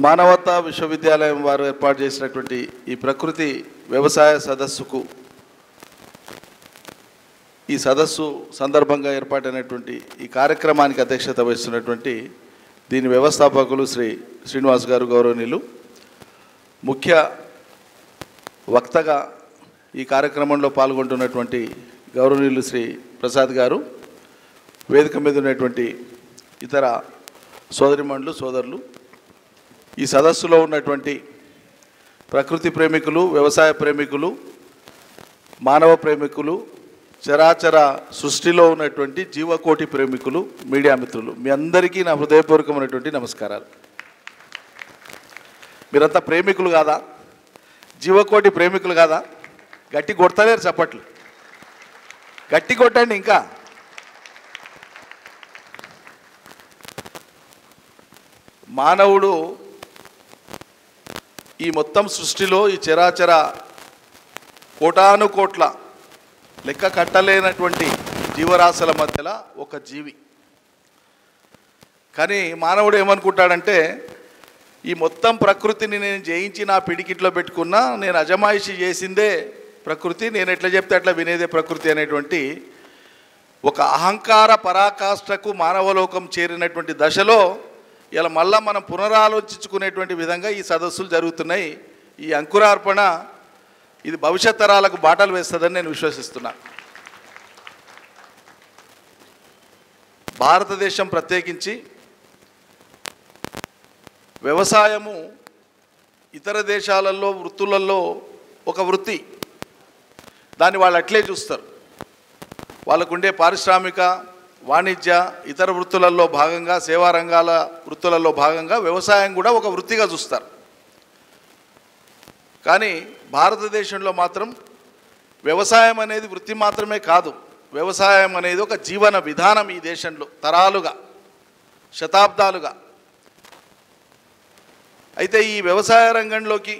మానవతా విశ్వవిద్యాలయం వారు ఏర్పాటు చేసినటువంటి ఈ ప్రకృతి వ్యవసాయ సదస్సుకు ఈ సదస్సు సందర్భంగా ఏర్పాటైనటువంటి ఈ కార్యక్రమానికి అధ్యక్షత వహిస్తున్నటువంటి దీని వ్యవస్థాపకులు శ్రీ శ్రీనివాస్ గారు గౌరవనీయులు, ముఖ్య వక్తగా ఈ కార్యక్రమంలో పాల్గొంటున్నటువంటి గౌరవనీయులు శ్రీ ప్రసాద్ గారు, వేదిక మీద ఉన్నటువంటి ఇతర సోదరిమణులు సోదరులు, ఈ సదస్సులో ఉన్నటువంటి ప్రకృతి ప్రేమికులు, వ్యవసాయ ప్రేమికులు, మానవ ప్రేమికులు, చరాచర సృష్టిలో ఉన్నటువంటి జీవకోటి ప్రేమికులు, మీడియా మిత్రులు, మీ అందరికీ నా హృదయపూర్వకమైనటువంటి నమస్కారాలు. మీరంతా ప్రేమికులు కాదా? జీవకోటి ప్రేమికులు కాదా? గట్టి కొడతలేరు చప్పట్లు, గట్టి కొట్టండి. ఇంకా మానవుడు ఈ మొత్తం సృష్టిలో ఈ చరాచర కోటాను కోట్ల లెక్క కట్టలేనటువంటి జీవరాశుల మధ్యలో ఒక జీవి. కానీ మానవుడు ఏమనుకుంటాడంటే, ఈ మొత్తం ప్రకృతిని నేను జయించి నా పిడికిట్లో పెట్టుకున్నా, నేను అజమాయిషి చేసిందే ప్రకృతి, నేను ఎట్లా చెప్తే అట్లా వినేదే ప్రకృతి అనేటువంటి ఒక అహంకార పరాకాష్ఠకు మానవలోకం చేరినటువంటి దశలో ఇలా మళ్ళా మనం పునరాలోచించుకునేటువంటి విధంగా ఈ సదస్సులు జరుగుతున్నాయి. ఈ అంకురార్పణ ఇది భవిష్యత్ తరాలకు బాటలు వేస్తుందని నేను విశ్వసిస్తున్నా. భారతదేశం ప్రత్యేకించి వ్యవసాయము ఇతర దేశాలలో వృత్తులలో ఒక వృత్తి, దాన్ని వాళ్ళు అట్లే చూస్తారు. వాళ్ళకుండే పారిశ్రామిక, వాణిజ్య, ఇతర వృత్తులలో భాగంగా, సేవా రంగాల వృత్తులలో భాగంగా వ్యవసాయం కూడా ఒక వృత్తిగా చూస్తారు. కానీ భారతదేశంలో మాత్రం వ్యవసాయం అనేది వృత్తి మాత్రమే కాదు, వ్యవసాయం అనేది ఒక జీవన విధానం. ఈ దేశంలో తరాలుగా, శతాబ్దాలుగా. అయితే ఈ వ్యవసాయ రంగంలోకి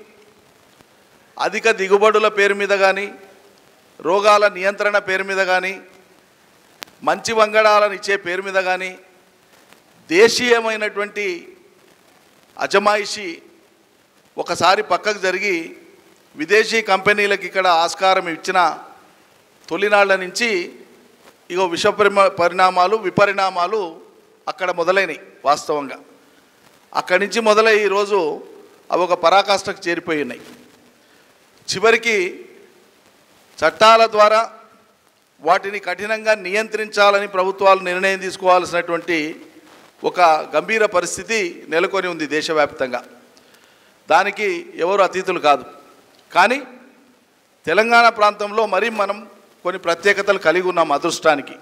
అధిక దిగుబడుల పేరు మీద కానీ, రోగాల నియంత్రణ పేరు మీద కానీ, మంచి వంగడాలను ఇచ్చే పేరు మీద కానీ, దేశీయమైనటువంటి అజమాయిషి ఒకసారి పక్కకు జరిగి విదేశీ కంపెనీలకు ఇక్కడ ఆస్కారం ఇచ్చిన తొలినాళ్ల నుంచి ఇగో విపరిణామాలు అక్కడ మొదలైనవి. వాస్తవంగా అక్కడి నుంచి మొదలై ఈరోజు అవి ఒక పరాకాష్ఠకు చేరిపోయి ఉన్నాయి. చివరికి చట్టాల ద్వారా వాటిని కఠినంగా నియంత్రించాలని ప్రభుత్వాలు నిర్ణయం తీసుకోవాల్సినటువంటి ఒక గంభీర పరిస్థితి నెలకొని ఉంది దేశవ్యాప్తంగా. దానికి ఎవరు అతీతులు కాదు. కానీ తెలంగాణ ప్రాంతంలో మరి మనం కొన్ని ప్రత్యేకతలు కలిగి ఉన్నాం అదృష్టానికి.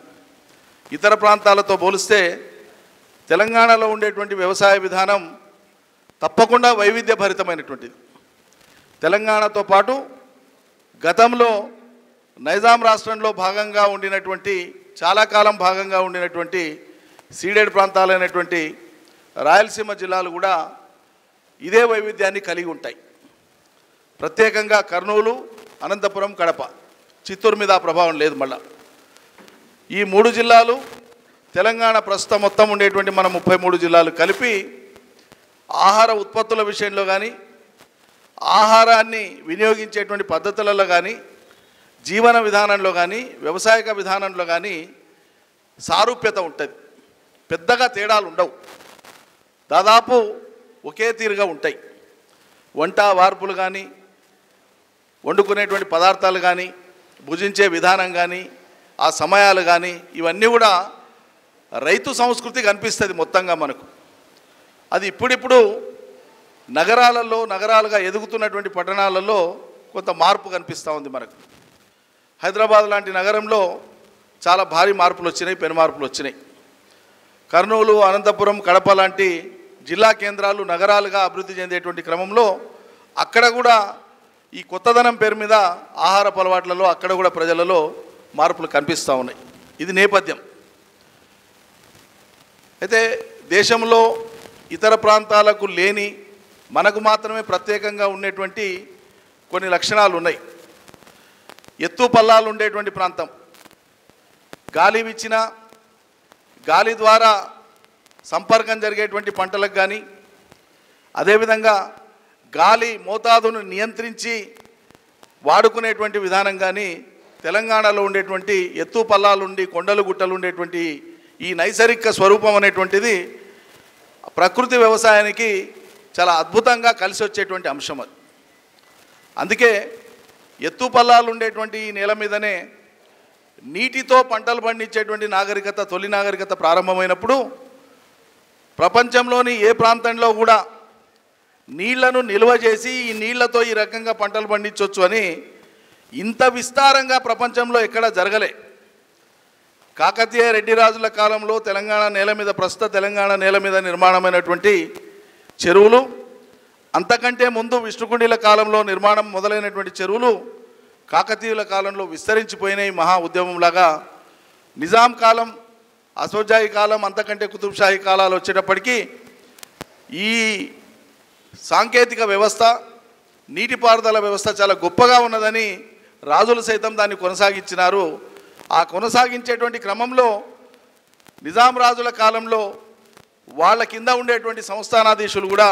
ఇతర ప్రాంతాలతో పోలిస్తే తెలంగాణలో ఉండేటువంటి వ్యవసాయ విధానం తప్పకుండా వైవిధ్యభరితమైనటువంటిది. తెలంగాణతో పాటు గతంలో నైజాం రాష్ట్రంలో భాగంగా ఉండినటువంటి, చాలా కాలం భాగంగా ఉండినటువంటి సీడెడ్ ప్రాంతాలైనటువంటి రాయలసీమ జిల్లాలు కూడా ఇదే వైవిధ్యాన్ని కలిగి ఉంటాయి. ప్రత్యేకంగా కర్నూలు, అనంతపురం, కడప, చిత్తూరు మీద ఆ ప్రభావం లేదు. మళ్ళా ఈ 3 జిల్లాలు తెలంగాణ ప్రస్తుతం మొత్తం ఉండేటువంటి మన 33 జిల్లాలు కలిపి ఆహార ఉత్పత్తుల విషయంలో కానీ, ఆహారాన్ని వినియోగించేటువంటి పద్ధతులలో కానీ, జీవన విధానంలో కానీ, వ్యవసాయక విధానంలో కానీ సారూప్యత ఉంటుంది. పెద్దగా తేడాలు ఉండవు, దాదాపు ఒకే తీరుగా ఉంటాయి. వంట వార్పులు కానీ, వండుకునేటువంటి పదార్థాలు కానీ, భుజించే విధానం కానీ, ఆ సమయాలు కానీ, ఇవన్నీ కూడా రైతు సంస్కృతి కనిపిస్తుంది మొత్తంగా మనకు. అది ఇప్పుడిప్పుడు నగరాలుగా ఎదుగుతున్నటువంటి పట్టణాలలో కొంత మార్పు కనిపిస్తూ ఉంది మనకు. హైదరాబాద్ లాంటి నగరంలో చాలా భారీ మార్పులు వచ్చినాయి, పెను మార్పులు వచ్చినాయి. కర్నూలు, అనంతపురం, కడప లాంటి జిల్లా కేంద్రాలు నగరాలుగా అభివృద్ధి చెందేటువంటి క్రమంలో అక్కడ కూడా ఈ కొత్తదనం పేరు మీద ఆహార అలవాట్లలో అక్కడ కూడా ప్రజలలో మార్పులు కనిపిస్తూ ఉన్నాయి. ఇది నేపథ్యం. అయితే దేశంలో ఇతర ప్రాంతాలకు లేని, మనకు మాత్రమే ప్రత్యేకంగా ఉండేటువంటి కొన్ని లక్షణాలు ఉన్నాయి. ఎత్తు పల్లాలు ఉండేటువంటి ప్రాంతం, గాలి వీచిన గాలి ద్వారా సంపర్కం జరిగేటువంటి పంటలకు కానీ, అదేవిధంగా గాలి మోతాదును నియంత్రించి వాడుకునేటువంటి విధానం కానీ తెలంగాణలో ఉండేటువంటి ఎత్తు పల్లాలుండి కొండలు గుట్టలు ఉండేటువంటి ఈ నైసర్గిక స్వరూపం అనేటువంటిది ప్రకృతి వ్యవసాయానికి చాలా అద్భుతంగా కలిసి వచ్చేటువంటి అంశం అది. అందుకే ఎత్తు పల్లాలు ఉండేటువంటి ఈ నేల మీదనే నీటితో పంటలు పండించేటువంటి నాగరికత, తొలి నాగరికత ప్రారంభమైనప్పుడు ప్రపంచంలోని ఏ ప్రాంతంలో కూడా నీళ్లను నిల్వ చేసి ఈ నీళ్లతో ఈ రకంగా పంటలు పండించవచ్చు అని ఇంత విస్తారంగా ప్రపంచంలో ఎక్కడా జరగలే. కాకతీయ రెడ్డి రాజుల కాలంలో తెలంగాణ నేల మీద, ప్రస్తుత తెలంగాణ నేల మీద నిర్మాణమైనటువంటి చెరువులు, అంతకంటే ముందు విష్ణుకుండిల కాలంలో నిర్మాణం మొదలైనటువంటి చెరువులు కాకతీయుల కాలంలో విస్తరించిపోయినాయి మహా ఉద్యమంలాగా. నిజాం కాలం, అసోజాయి కాలం, అంతకంటే కుతుబ్షాహీ కాలాలు వచ్చేటప్పటికీ ఈ సాంకేతిక వ్యవస్థ, నీటిపారుదల వ్యవస్థ చాలా గొప్పగా ఉన్నదని రాజులు సైతం దాన్ని కొనసాగించినారు. ఆ కొనసాగించేటువంటి క్రమంలో నిజాం రాజుల కాలంలో వాళ్ళ కింద ఉండేటువంటి సంస్థానాధీశులు కూడా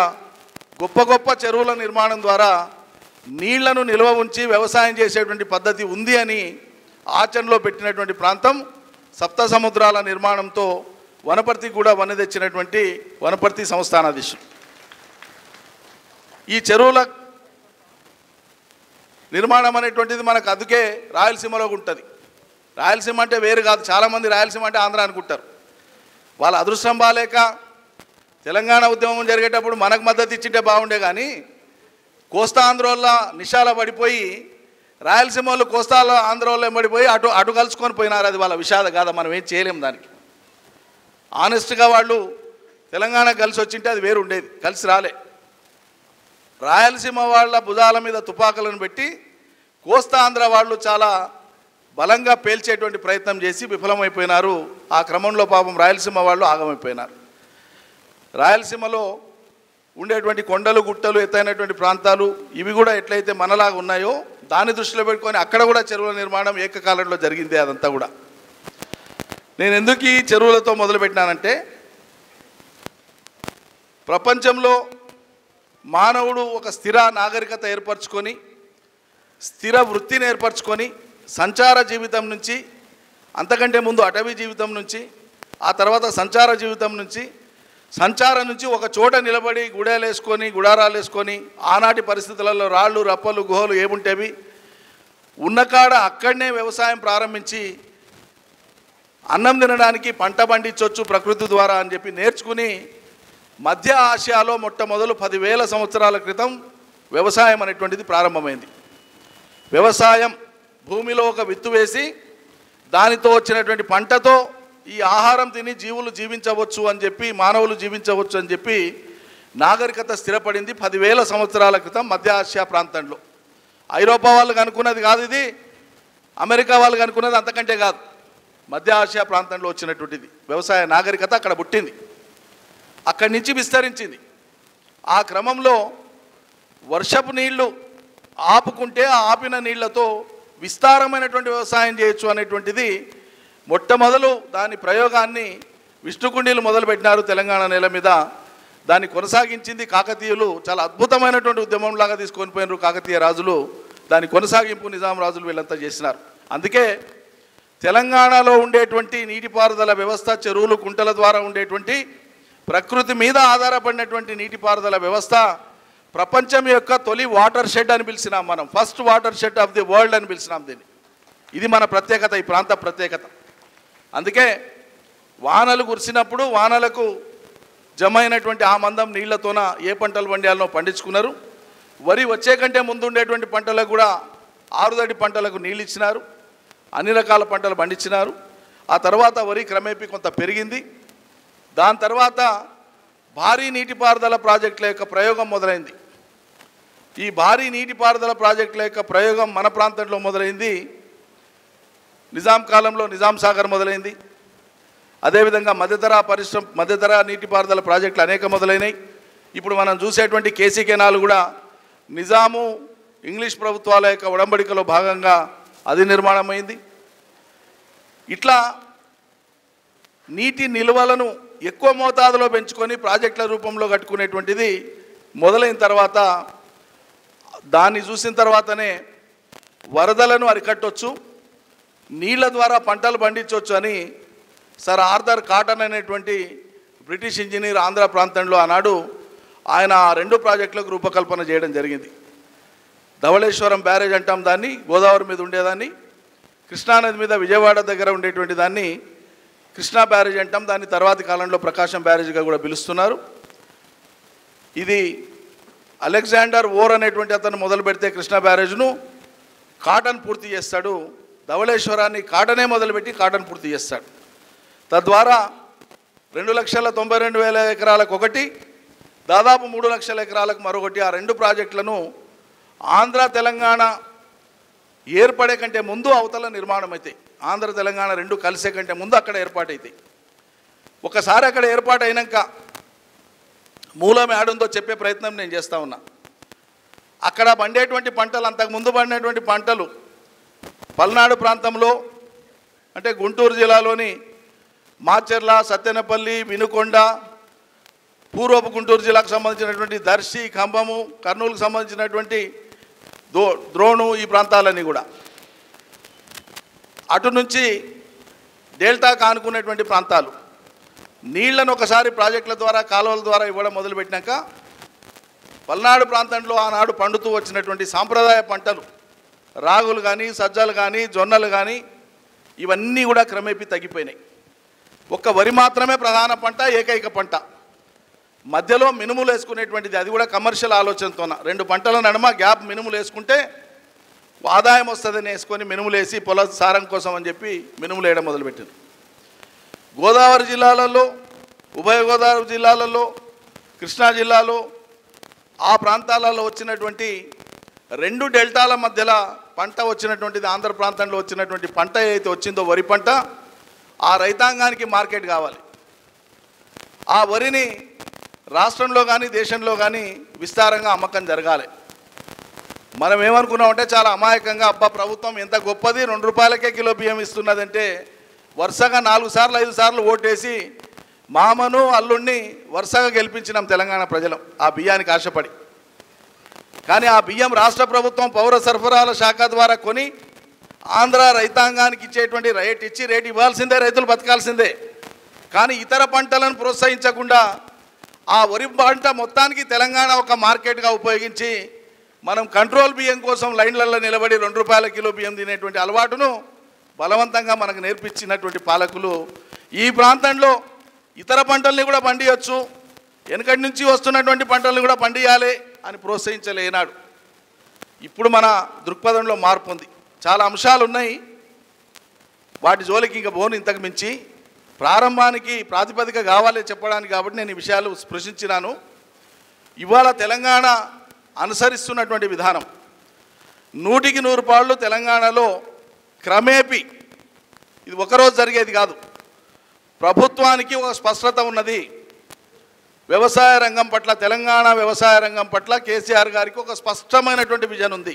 గొప్ప గొప్ప చెరువుల నిర్మాణం ద్వారా నీళ్లను నిల్వ ఉంచి వ్యవసాయం చేసేటువంటి పద్ధతి ఉంది అని ఆచరణలో పెట్టినటువంటి ప్రాంతం సప్త సముద్రాల నిర్మాణంతో వనపర్తి కూడా వన్నె తెచ్చినటువంటి వనపర్తి సంస్థానాధీశులు. ఈ చెరువుల నిర్మాణం అనేటువంటిది మనకు అందుకే రాయలసీమలో ఉంటుంది. రాయలసీమ అంటే వేరు కాదు, చాలామంది రాయలసీమ అంటే ఆంధ్ర అనుకుంటారు. వాళ్ళ అదృష్టం బాలేక తెలంగాణ ఉద్యమం జరిగేటప్పుడు మనకు మద్దతు ఇచ్చింటే బాగుండే, కానీ కోస్తా ఆంధ్రోళ్ళ నిషాల పడిపోయి రాయలసీమ వాళ్ళు కోస్తాలో ఆంధ్రోళ్ళు పడిపోయి అటు కలుసుకొని పోయినారు. అది వాళ్ళ విషాద కాదా, మనం ఏం చేయలేము దానికి. ఆనెస్ట్గా వాళ్ళు తెలంగాణ కలిసి వచ్చింటే అది వేరు ఉండేది, కలిసి రాలే. రాయలసీమ వాళ్ళ భుజాల మీద తుపాకులను పెట్టి కోస్తా ఆంధ్ర వాళ్ళు చాలా బలంగా పేల్చేటువంటి ప్రయత్నం చేసి విఫలమైపోయినారు. ఆ క్రమంలో పాపం రాయలసీమ వాళ్ళు ఆగమైపోయినారు. రాయలసీమలో ఉండేటువంటి కొండలు గుట్టలు ఎత్తైనటువంటి ప్రాంతాలు ఇవి కూడా ఎట్లయితే మనలాగా ఉన్నాయో దాన్ని దృష్టిలో పెట్టుకొని అక్కడ కూడా చెరువుల నిర్మాణం ఏకకాలంలో జరిగింది. అదంతా కూడా నేను ఎందుకు ఈ చెరువులతో మొదలుపెట్టినానంటే, ప్రపంచంలో మానవుడు ఒక స్థిర నాగరికత ఏర్పరచుకొని, స్థిర వృత్తిని ఏర్పరచుకొని, సంచార జీవితం నుంచి, అంతకంటే ముందు అటవీ జీవితం నుంచి, ఆ తర్వాత సంచార జీవితం నుంచి, సంచారం నుంచి ఒక చోట నిలబడి గుడారాలు వేసుకొని ఆనాటి పరిస్థితులలో రాళ్ళు రప్పలు గుహలు ఏముంటేవి ఉన్నకాడ అక్కడనే వ్యవసాయం ప్రారంభించి అన్నం తినడానికి పంట పండించవచ్చు ప్రకృతి ద్వారా అని చెప్పి నేర్చుకుని మధ్య ఆసియాలో మొట్టమొదలు 10,000 సంవత్సరాల క్రితం వ్యవసాయం అనేటువంటిది ప్రారంభమైంది. వ్యవసాయం భూమిలో ఒక విత్తు వేసి దానితో వచ్చినటువంటి పంటతో ఈ ఆహారం తిని జీవులు జీవించవచ్చు అని చెప్పి, మానవులు జీవించవచ్చు అని చెప్పి నాగరికత స్థిరపడింది 10,000 సంవత్సరాల క్రితం మధ్య ఆసియా ప్రాంతంలో. ఐరోపా వాళ్ళు కనుక్కున్నది కాదు ఇది, అమెరికా వాళ్ళు కనుక్కున్నది అంతకంటే కాదు, మధ్య ఆసియా ప్రాంతంలో వచ్చినటువంటిది వ్యవసాయ నాగరికత. అక్కడ పుట్టింది, అక్కడి నుంచి విస్తరించింది. ఆ క్రమంలో వర్షపు నీళ్లు ఆపుకుంటే ఆ ఆపిన నీళ్లతో విస్తారమైనటువంటి వ్యవసాయం చేయొచ్చు అనేటువంటిది మొట్టమొదలు దాని ప్రయోగాన్ని విష్ణుకుండీలు మొదలుపెట్టినారు తెలంగాణ నేల మీద. దాన్ని కొనసాగించింది కాకతీయులు. చాలా అద్భుతమైనటువంటి ఉద్యమంలాగా తీసుకొని పోయినారు కాకతీయ రాజులు. దాని కొనసాగింపు నిజాం రాజులు వీళ్ళంతా చేసినారు. అందుకే తెలంగాణలో ఉండేటువంటి నీటిపారుదల వ్యవస్థ, చెరువులు కుంటల ద్వారా ఉండేటువంటి ప్రకృతి మీద ఆధారపడినటువంటి నీటిపారుదల వ్యవస్థ ప్రపంచం యొక్క తొలి వాటర్ షెడ్ అని పిలిచినాం మనం. First water shed of the world అని పిలిచినాం దీన్ని. ఇది మన ప్రత్యేకత, ఈ ప్రాంత ప్రత్యేకత. అందుకే వానలు కురిసినప్పుడు వానలకు జమ అయినటువంటి ఆ మందం నీళ్లతోన ఏ పంటలు పండియాలనో పండించుకున్నారు. వరి వచ్చే కంటే ముందు ఉండేటువంటి పంటలకు కూడా ఆరుదడి పంటలకు నీళ్ళు ఇచ్చినారు, అన్ని రకాల పంటలు పండించినారు. ఆ తర్వాత వరి క్రమేపీ కొంత పెరిగింది. దాని తర్వాత భారీ నీటిపారుదల ప్రాజెక్టుల యొక్క ప్రయోగం మొదలైంది. ఈ భారీ నీటిపారుదల ప్రాజెక్టుల యొక్క ప్రయోగం మన ప్రాంతంలో మొదలైంది. నిజాం కాలంలో నిజాం సాగర్ మొదలైంది. అదేవిధంగా మధ్యధరా నీటిపారుదల ప్రాజెక్టులు అనేక మొదలైనవి. ఇప్పుడు మనం చూసేటువంటి కేసీ కెనాల్ కూడా నిజాము ఇంగ్లీష్ ప్రభుత్వాల యొక్క ఉడంబడికలో భాగంగా అది నిర్మాణమైంది. ఇట్లా నీటి నిల్వలను ఎక్కువ మోతాదులో పెంచుకొని ప్రాజెక్టుల రూపంలో కట్టుకునేటువంటిది మొదలైన తర్వాత దాన్ని చూసిన తర్వాతనే వరదలను అరికట్టవచ్చు, నీళ్ల ద్వారా పంటలు పండించవచ్చు అని సర్ ఆర్థర్ కాటన్ అనేటువంటి బ్రిటిష్ ఇంజనీర్ ఆంధ్ర ప్రాంతంలో ఆనాడు ఆయన 2 ప్రాజెక్టులకు రూపకల్పన చేయడం జరిగింది. ధవళేశ్వరం బ్యారేజ్ అంటాం దాన్ని, గోదావరి మీద ఉండేదాన్ని. కృష్ణానది మీద విజయవాడ దగ్గర ఉండేటువంటి దాన్ని కృష్ణా బ్యారేజ్ అంటాం. దాన్ని తర్వాతి కాలంలో ప్రకాశం బ్యారేజ్గా కూడా పిలుస్తున్నారు. ఇది అలెగ్జాండర్ ఓర్ అనేటువంటి అతను మొదలు పెడితే కృష్ణా బ్యారేజ్ను కాటన్ పూర్తి చేస్తాడు. ధవళేశ్వరాన్ని కాటనే మొదలుపెట్టి కాటన్ పూర్తి చేస్తాడు. తద్వారా 2,92,000 ఎకరాలకు ఒకటి, దాదాపు 3 లక్షల ఎకరాలకు మరొకటి, ఆ 2 ప్రాజెక్టులను ఆంధ్ర తెలంగాణ ఏర్పడే కంటే ముందు అవతల నిర్మాణం అవుతాయి. ఆంధ్ర తెలంగాణ 2 కలిసే కంటే ముందు అక్కడ ఏర్పాటవుతాయి. ఒకసారి అక్కడ ఏర్పాటు అయినాక మూలం ఏడుందో చెప్పే ప్రయత్నం నేను చేస్తూ ఉన్నా. అక్కడ పండేటువంటి పంటలు, అంతకుముందు పండినటువంటి పంటలు పల్నాడు ప్రాంతంలో అంటే గుంటూరు జిల్లాలోని మాచర్ల, సత్తెనపల్లి, వినుకొండ, పూర్వపు గుంటూరు జిల్లాకు సంబంధించినటువంటి దర్శి, ఖమ్మము, కర్నూలుకు సంబంధించినటువంటి ద్రోణు, ఈ ప్రాంతాలన్నీ కూడా అటు నుంచి డెల్టా కానుకునేటువంటి ప్రాంతాలు నీళ్లను ఒకసారి ప్రాజెక్టుల ద్వారా, కాలువల ద్వారా ఇవ్వడం మొదలుపెట్టినాక పల్నాడు ప్రాంతంలో ఆనాడు పండుతూ వచ్చినటువంటి సాంప్రదాయ పంటలు రాగులు కానీ, సజ్జలు కానీ, జొన్నలు కానీ ఇవన్నీ కూడా క్రమేపీ తగ్గిపోయినాయి. ఒక్క వరి మాత్రమే ప్రధాన పంట, ఏకైక పంట. మధ్యలో మినుములు వేసుకునేటువంటిది, అది కూడా కమర్షియల్ ఆలోచనతోన 2 పంటల నడుమ గ్యాప్ మినుములు వేసుకుంటే ఆదాయం వస్తుందని వేసుకొని మినుములు వేసి పొల సారం కోసం అని చెప్పి మినుములు వేయడం మొదలుపెట్టారు. గోదావరి జిల్లాలలో, ఉభయ గోదావరి జిల్లాలలో, కృష్ణా జిల్లాలో ఆ ప్రాంతాలలో వచ్చినటువంటి 2 డెల్టాల మధ్యలో పంట వచ్చినటువంటిది, ఆంధ్ర ప్రాంతంలో వచ్చినటువంటి పంట ఏదైతే వచ్చిందో వరి పంట, ఆ రైతాంగానికి మార్కెట్ కావాలి. ఆ వరిని రాష్ట్రంలో కానీ దేశంలో కానీ విస్తారంగా అమ్మకం జరగాలి. మనం ఏమనుకున్నామంటే చాలా అమాయకంగా, అబ్బా ప్రభుత్వం ఎంత గొప్పది, 2 రూపాయలకే కిలో బియ్యం ఇస్తున్నదంటే వరుసగా 4 సార్లు 5 సార్లు ఓటేసి మామను అల్లుణ్ణి వరుసగా గెలిపించినాం తెలంగాణ ప్రజలం ఆ బియ్యానికి ఆశపడి. కానీ ఆ బియ్యం రాష్ట్ర ప్రభుత్వం పౌర సరఫరాల శాఖ ద్వారా కొని ఆంధ్ర రైతాంగానికి ఇచ్చేటువంటి రేట్ ఇవ్వాల్సిందే, రైతులు బతకాల్సిందే. కానీ ఇతర పంటలను ప్రోత్సహించకుండా ఆ వరి పంట మొత్తానికి తెలంగాణ ఒక మార్కెట్గా ఉపయోగించి మనం కంట్రోల్ బియ్యం కోసం లైన్లలో నిలబడి 2 రూపాయల కిలో బియ్యం తినేటువంటి అలవాటును బలవంతంగా మనకు నేర్పించినటువంటి పాలకులు ఈ ప్రాంతంలో ఇతర పంటల్ని కూడా పండియచ్చు, వెనకటి నుంచి వస్తున్నటువంటి పంటల్ని కూడా పండియాలి అని ప్రోత్సహించలేనాడు. ఇప్పుడు మన దృక్పథంలో మార్పు ఉంది. చాలా అంశాలు ఉన్నాయి, వాటి జోలికి ఇంకా పోను. ఇంతకు మించి ప్రారంభానికి ప్రాతిపదిక కావాలి చెప్పడానికి, కాబట్టి నేను ఈ విషయాలు స్పృశించినాను. ఇవాళ తెలంగాణ అనుసరిస్తున్నటువంటి విధానం 100కి 100 పాళ్ళు తెలంగాణలో క్రమేపీ, ఇది ఒకరోజు జరిగేది కాదు. ప్రభుత్వానికి ఒక స్పష్టత ఉన్నది. వ్యవసాయ రంగం పట్ల, తెలంగాణ వ్యవసాయ రంగం పట్ల కేసీఆర్ గారికి ఒక స్పష్టమైనటువంటి విజన్ ఉంది.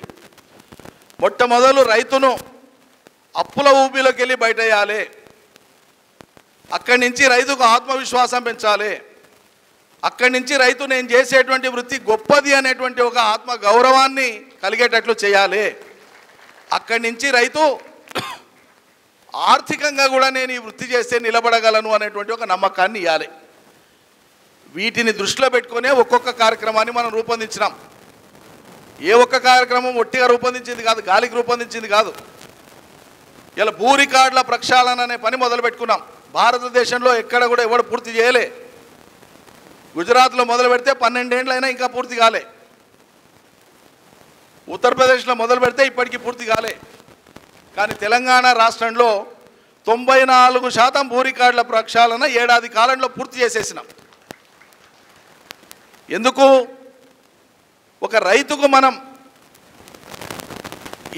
మొట్టమొదలు రైతును అప్పుల ఊబిలోకి వెళ్ళి బయటేయాలి. అక్కడి నుంచి రైతుకు ఆత్మవిశ్వాసం పెంచాలి. అక్కడి నుంచి రైతు నేను చేసేటువంటి వృత్తి గొప్పది అనేటువంటి ఒక ఆత్మ గౌరవాన్ని కలిగేటట్లు చేయాలి. అక్కడి నుంచి రైతు ఆర్థికంగా కూడా నేను ఈ వృత్తి చేస్తే నిలబడగలను అనేటువంటి ఒక నమ్మకాన్ని ఇవ్వాలి. వీటిని దృష్టిలో పెట్టుకునే ఒక్కొక్క కార్యక్రమాన్ని మనం రూపొందించినాం. ఏ ఒక్క కార్యక్రమం ఒట్టిగా రూపొందించింది కాదు, గాలికి రూపొందించింది కాదు. ఇలా భూ రికార్డుల ప్రక్షాళన అనే పని మొదలు పెట్టుకున్నాం. భారతదేశంలో ఎక్కడ కూడా ఎవడు పూర్తి చేయలే. గుజరాత్లో మొదలు పెడితే 12 ఏళ్ళైనా ఇంకా పూర్తి కాలే. ఉత్తరప్రదేశ్లో మొదలు పెడితే ఇప్పటికీ పూర్తి కాలే. కానీ తెలంగాణ రాష్ట్రంలో 94% భూ రికార్డుల ప్రక్షాళన ఏడాది కాలంలో పూర్తి చేసేసినాం. ఎందుకు? ఒక రైతుకు మనం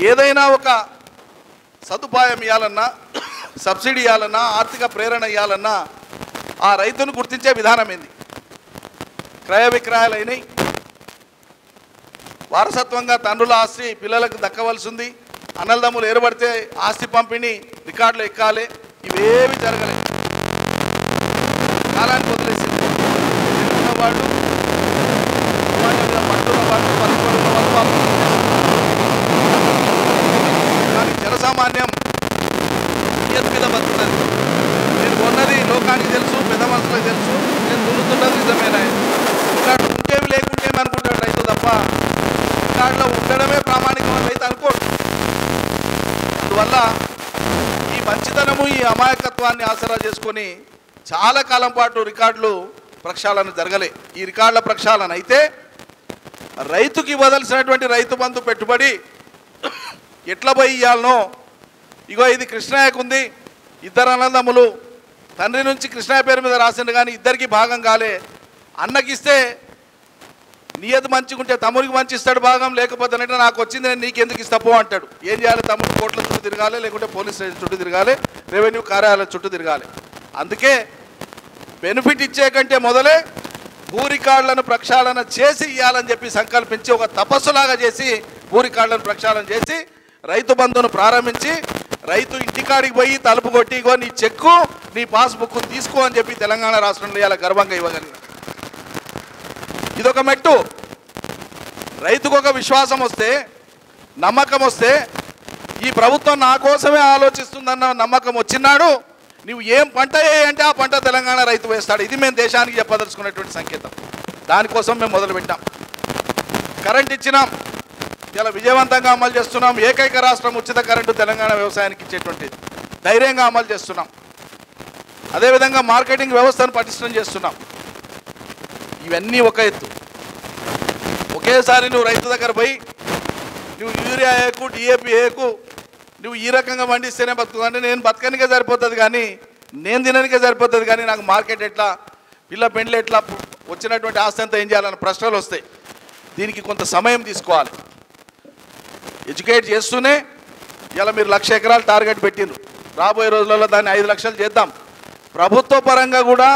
ఏదైనా ఒక సదుపాయం ఇవ్వాలన్నా, సబ్సిడీ ఇవ్వాలన్నా, ఆర్థిక ప్రేరణ ఇవ్వాలన్నా ఆ రైతును గుర్తించే విధానం ఏంది? క్రయ విక్రయాలు అయినాయి, వారసత్వంగా తండ్రుల ఆస్తి పిల్లలకు దక్కవలసి ఉంది, అన్నదమ్ములు ఏర్పడితే ఆస్తి పంపిణీ రికార్డులు ఎక్కాలి, ఇవేవి జరగలేదు. కాలానికి వదిలేసింది. ఉన్నవాళ్ళు కానీ జనసామాన్యం నియత మీద బతుకుతుంది. నేను కొన్నది లోకానికి తెలుసు, పెద్ద మనుషులకు తెలుసు, నేను దున్నుతున్నది నిజమేనా, ఇక్కడ ఉంటేవి లేకుంటేమి అనుకుంటాడు రైతు తప్ప రికార్డులో ఉండడమే ప్రామాణికమైన రైతు అనుకోడు. అందువల్ల ఈ మంచితనము, ఈ అమాయకత్వాన్ని ఆసరా చేసుకొని చాలా కాలం పాటు రికార్డులు ప్రక్షాళన జరగలే. ఈ రికార్డుల ప్రక్షాళన అయితే రైతుకి ఇవ్వదలసినటువంటి రైతు బంధు పెట్టుబడి ఎట్లా పోయి ఇవ్వాలనో, ఇగో ఇది కృష్ణయ్యకు ఉంది, ఇద్దరు అన్నదమ్ములు తండ్రి నుంచి కృష్ణయ్య పేరు మీద రాసిండు కానీ ఇద్దరికి భాగం కాలే, అన్నకిస్తే నియత మంచిగుంటే తమ్ముడికి మంచి ఇస్తాడు భాగం, లేకపోతే అంటే నాకు వచ్చింది నేను నీకెందుకు ఇస్తా పో అంటాడు. ఏం చేయాలి? తమ్ముడు కోట్ల చుట్టూ తిరగాలి, లేకుంటే పోలీస్ స్టేషన్ చుట్టూ తిరగాలి, రెవెన్యూ కార్యాలయం చుట్టూ తిరగాలి. అందుకే బెనిఫిట్ ఇచ్చే కంటే మొదలే భూ రికార్డులను ప్రక్షాళన చేసి ఇవ్వాలని చెప్పి సంకల్పించి ఒక తపస్సులాగా చేసి భూ రికార్డులను ప్రక్షాళన చేసి రైతు బంధును ప్రారంభించి రైతు ఇంటికాడికి పోయి తలుపు కొట్టి ఇగో నీ చెక్కు, నీ పాస్బుక్ తీసుకో అని చెప్పి తెలంగాణ రాష్ట్రంలో ఇలా గర్వంగా ఇవ్వగలిగిన ఇదొక మెట్టు. రైతుకు ఒక విశ్వాసం వస్తే, నమ్మకం వస్తే, ఈ ప్రభుత్వం నా కోసమే ఆలోచిస్తుందన్న నమ్మకం వచ్చినాడు నువ్వు ఏం పంట అంటే ఆ పంట తెలంగాణ రైతు వేస్తాడు. ఇది మేము దేశానికి చెప్పదలుచుకున్నటువంటి సంకేతం. దానికోసం మేము మొదలుపెట్టాం. కరెంట్ ఇచ్చినాం, ఇలా విజయవంతంగా అమలు చేస్తున్నాం. ఏకైక రాష్ట్రం ఉచిత కరెంటు తెలంగాణ వ్యవసాయానికి ఇచ్చేటువంటిది ధైర్యంగా అమలు చేస్తున్నాం. అదేవిధంగా మార్కెటింగ్ వ్యవస్థను పటిష్టం చేస్తున్నాం. ఇవన్నీ ఒక ఎత్తు. ఒకేసారి నువ్వు రైతు దగ్గర పోయి నువ్వు యూరియా వేయకు, డిఏపి వేయకు, నువ్వు ఈ రకంగా పండిస్తేనే బతుకుతా అంటే నేను బతకనికే సరిపోతుంది కానీ, నేను తిననికే సరిపోతుంది కానీ నాకు మార్కెట్ ఎట్లా, పిల్ల పెండ్లు ఎట్లా, వచ్చినటువంటి ఆస్తి అంతా ఏం చేయాలన్న ప్రశ్నలు వస్తాయి. దీనికి కొంత సమయం తీసుకోవాలి. ఎడ్యుకేట్ చేస్తూనే ఇలా మీరు 1,00,000 ఎకరాలు టార్గెట్ పెట్టిండ్రు, రాబోయే రోజులలో దాన్ని 5 లక్షలు చేద్దాం. ప్రభుత్వ పరంగా కూడా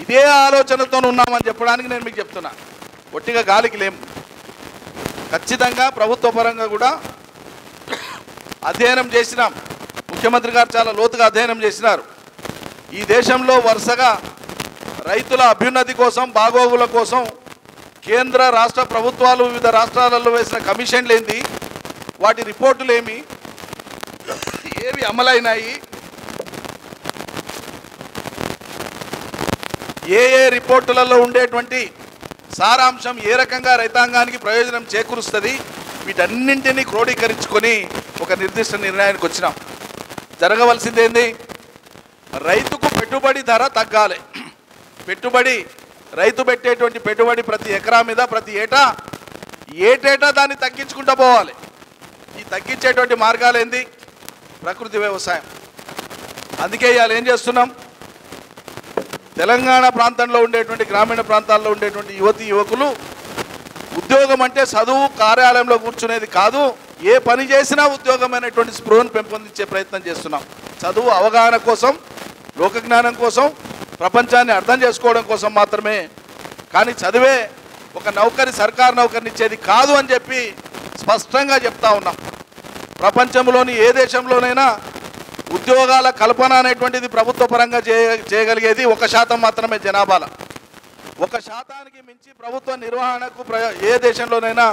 ఇదే ఆలోచనతో ఉన్నామని చెప్పడానికి నేను మీకు చెప్తున్నా. ఒట్టిగా గాలికి లేము. ఖచ్చితంగా ప్రభుత్వ పరంగా కూడా అధ్యయనం చేసినాం. ముఖ్యమంత్రి గారు చాలా లోతుగా అధ్యయనం చేసినారు. ఈ దేశంలో వరుసగా రైతుల అభ్యున్నతి కోసం, బాగోగుల కోసం కేంద్ర రాష్ట్ర ప్రభుత్వాలు వివిధ రాష్ట్రాలలో వేసిన కమిషన్లు ఏంది, వాటి రిపోర్టులు ఏవి అమలైనాయి, ఏ రిపోర్టులలో ఉండేటువంటి సారాంశం ఏ రకంగా రైతాంగానికి ప్రయోజనం చేకూరుస్తుంది, వీటన్నింటినీ క్రోడీకరించుకొని ఒక నిర్దిష్ట నిర్ణయానికి వచ్చినాం. జరగవలసిందేంది? రైతుకు పెట్టుబడి ధర తగ్గాలి. రైతు పెట్టేటువంటి పెట్టుబడి ప్రతి ఎకరా మీద ప్రతి ఏటేటా దాన్ని తగ్గించుకుంటూ పోవాలి. ఈ తగ్గించేటువంటి మార్గాలు ఏంది? ప్రకృతి వ్యవసాయం. అందుకే ఇవాళ ఏం చేస్తున్నాం, తెలంగాణ ప్రాంతంలో ఉండేటువంటి గ్రామీణ ప్రాంతాల్లో ఉండేటువంటి యువకులు ఉద్యోగం అంటే చదువు కార్యాలయంలో కూర్చునేది కాదు, ఏ పని చేసినా ఉద్యోగం అనేటువంటి స్పృహను పెంపొందించే ప్రయత్నం చేస్తున్నాం. చదువు అవగాహన కోసం, లోకజ్ఞానం కోసం, ప్రపంచాన్ని అర్థం చేసుకోవడం కోసం మాత్రమే, కానీ చదివే ఒక నౌకరి, సర్కారు నౌకరిని ఇచ్చేది కాదు అని చెప్పి స్పష్టంగా చెప్తా ఉన్నాం. ప్రపంచంలోని ఏ దేశంలోనైనా ఉద్యోగాల కల్పన అనేటువంటిది ప్రభుత్వ పరంగా చేయగలిగేది 1% మాత్రమే జనాభాలో. 1%కి మించి ప్రభుత్వ నిర్వహణకు ఏ దేశంలోనైనా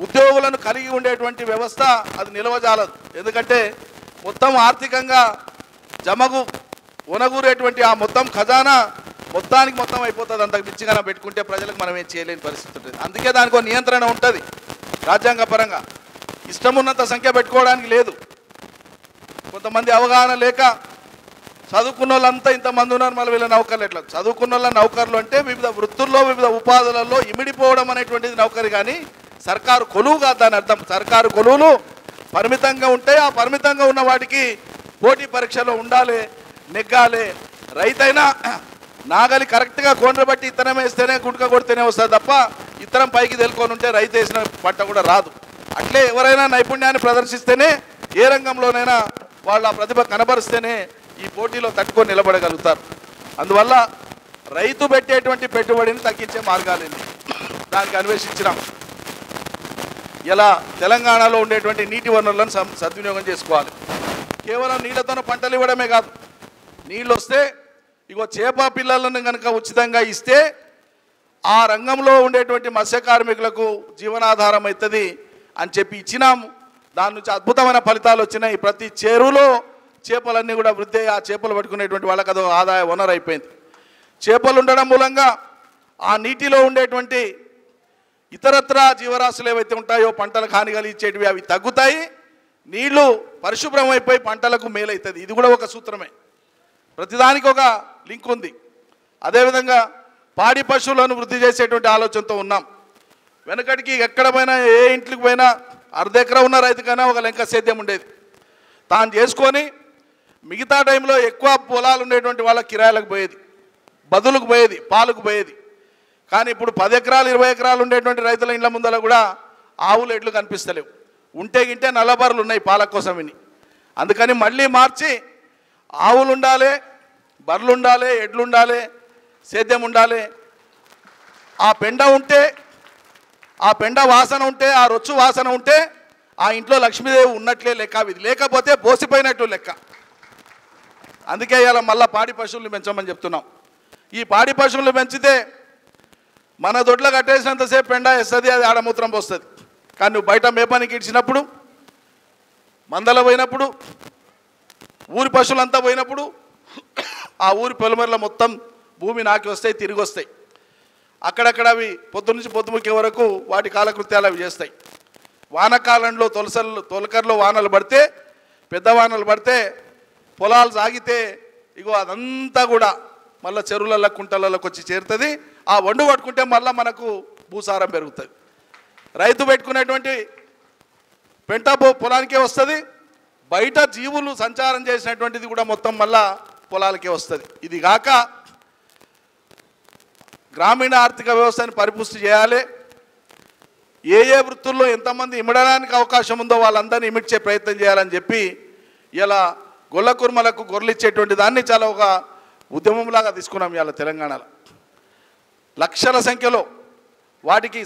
ఉద్యోగులను కలిగి ఉండేటువంటి వ్యవస్థ అది నిలవజాలదు. ఎందుకంటే మొత్తం ఆర్థికంగా ఒనగూరేటువంటి ఆ మొత్తం ఖజానా మొత్తం అయిపోతుంది. అంతకు మించిగా పెట్టుకుంటే ప్రజలకు మనం ఏం చేయలేని పరిస్థితి ఉంటుంది. అందుకే దానికి ఒక నియంత్రణ ఉంటుంది రాజ్యాంగ పరంగా. ఇష్టమున్నంత సంఖ్య పెట్టుకోవడానికి లేదు. కొంతమంది అవగాహన లేక చదువుకున్న వాళ్ళంతా ఇంతమంది ఉన్నారు, మళ్ళీ వీళ్ళ నౌకర్లు ఎట్లా? చదువుకున్న వాళ్ళ నౌకర్లు అంటే వివిధ వృత్తుల్లో వివిధ ఉపాధులలో ఇమిడిపోవడం అనేటువంటిది నౌకరి, కానీ సర్కారు కొలువు కాదు దాని అర్థం. సర్కారు కొలువులు పరిమితంగా ఉంటాయి. ఆ పరిమితంగా ఉన్న వాటికి పోటీ పరీక్షలో ఉండాలి, నెగ్గాలి. రైతైనా నాగలి కరెక్ట్గా కోండ్ర బట్టి ఇత్తనం వేస్తేనే గుంటక కొడితేనే వస్తుంది తప్ప ఇత్తనం పైకి తెలుకొని ఉంటే రైతు వేసిన పంట కూడా రాదు. అట్లే ఎవరైనా నైపుణ్యాన్ని ప్రదర్శిస్తేనే, ఏ రంగంలోనైనా వాళ్ళ ప్రతిభ కనబరిస్తేనే ఈ పోటీలో తట్టుకొని నిలబడగలుగుతారు. అందువల్ల రైతు పెట్టేటువంటి పెట్టుబడిని తగ్గించే మార్గాలేంది దానికి అన్వేషించినాం. ఇలా తెలంగాణలో ఉండేటువంటి నీటి వనరులను సద్వినియోగం చేసుకోవాలి. కేవలం నీళ్లతోనే పంటలు ఇవ్వడమే కాదు, నీళ్ళు వస్తే ఇగో చేప పిల్లలను కనుక ఉచితంగా ఇస్తే ఆ రంగంలో ఉండేటువంటి మత్స్య కార్మికులకు జీవనాధారం అవుతుంది అని చెప్పి ఇచ్చినాము. దాని నుంచి అద్భుతమైన ఫలితాలు వచ్చినాయి. ప్రతి చెరువులో చేపలన్నీ కూడా వృద్ధి అయ్యి ఆ చేపలు పట్టుకునేటువంటి వాళ్ళకి అదో ఆదాయ వనరు అయిపోయింది. చేపలు ఉండడం మూలంగా ఆ నీటిలో ఉండేటువంటి ఇతరత్ర జీవరాశులు ఏవైతే ఉంటాయో పంటలకు హాని కలిగించేటివి అవి తగ్గుతాయి, నీళ్లు పరిశుభ్రం అయిపోయి పంటలకు మేలవుతుంది. ఇది కూడా ఒక సూత్రమే, ప్రతిదానికి ఒక లింక్ ఉంది. అదేవిధంగా పాడి పశువులను వృద్ధి చేసేటువంటి ఆలోచనతో ఉన్నాం. వెనకటికి ఎక్కడ పోయినా ఏ ఇంట్లోకి పోయినా అర్ధ ఎకరా ఉన్న రైతుకైనా ఒక లెంక సేద్యం ఉండేది. తాను చేసుకొని మిగతా టైంలో ఎక్కువ పొలాలు ఉండేటువంటి వాళ్ళ కిరాయిలకు పోయేది, బదులకు పోయేది, పాలకు పోయేది. కానీ ఇప్పుడు 10 ఎకరాలు 20 ఎకరాలు ఉండేటువంటి రైతుల ఇండ్ల ముందర కూడా ఆవులు ఎడ్లు కనిపిస్తలేవు. ఉంటే గింటే నల్లబర్లు ఉన్నాయి పాల కోసం విని. అందుకని మళ్ళీ మార్చి ఆవులు ఉండాలి, బర్రెలు ఉండాలి, ఎడ్లు ఉండాలి, సేద్యం ఉండాలి. ఆ పెండ ఉంటే, ఆ పెండ వాసన ఉంటే, ఆ రొచ్చు వాసన ఉంటే ఆ ఇంట్లో లక్ష్మీదేవి ఉన్నట్లే లెక్క. ఇది లేకపోతే బోసిపోయినట్లు లెక్క. అందుకే ఇలా మళ్ళీ పాడి పశువులు పెంచమని చెప్తున్నాం. ఈ పాడి పశువులు పెంచితే మన దొడ్ల కట్టేసినంతసేపు పెండ వేస్తుంది, అది ఆడమూత్రం పోస్తుంది. కానీ నువ్వు బయట మేపానికి ఇచ్చినప్పుడు, మందల పోయినప్పుడు, ఊరి పశువులంతా పోయినప్పుడు ఆ ఊరి పొలమర్ల మొత్తం భూమి నాకి వస్తాయి, తిరిగి వస్తాయి. అక్కడక్కడ అవి పొద్దు నుంచి పొద్దుముక్కే వరకు వాటి కాలకృత్యాలు అవి చేస్తాయి. వానకాలంలో తొలకర్లో వానలు పడితే, పెద్ద వానలు పడితే పొలాలు సాగితే ఇగో అదంతా కూడా మళ్ళీ చెరువులలో కుంటలలోకి వచ్చి చేరుతుంది. ఆ వండు పట్టుకుంటే మళ్ళీ మనకు భూసారం పెరుగుతుంది. రైతు పెట్టుకునేటువంటి పెంట పొలానికే వస్తుంది, బయట జీవులు సంచారం చేసినటువంటిది కూడా మొత్తం మళ్ళా పొలాలకే వస్తుంది. ఇది కాక గ్రామీణ ఆర్థిక వ్యవస్థని పరిపుష్టి చేయాలి. ఏ ఏ వృత్తుల్లో ఎంతమంది ఇమడడానికి అవకాశం ఉందో వాళ్ళందరినీ ఇమిడ్చే ప్రయత్నం చేయాలని చెప్పి ఇలా గొల్ల కుర్మలకు గొర్రెలు ఇచ్చేటువంటి దాన్ని చాలా ఒక ఉద్యమంలాగా తీసుకున్నాం. ఇవాళ తెలంగాణలో లక్షల సంఖ్యలో వాటికి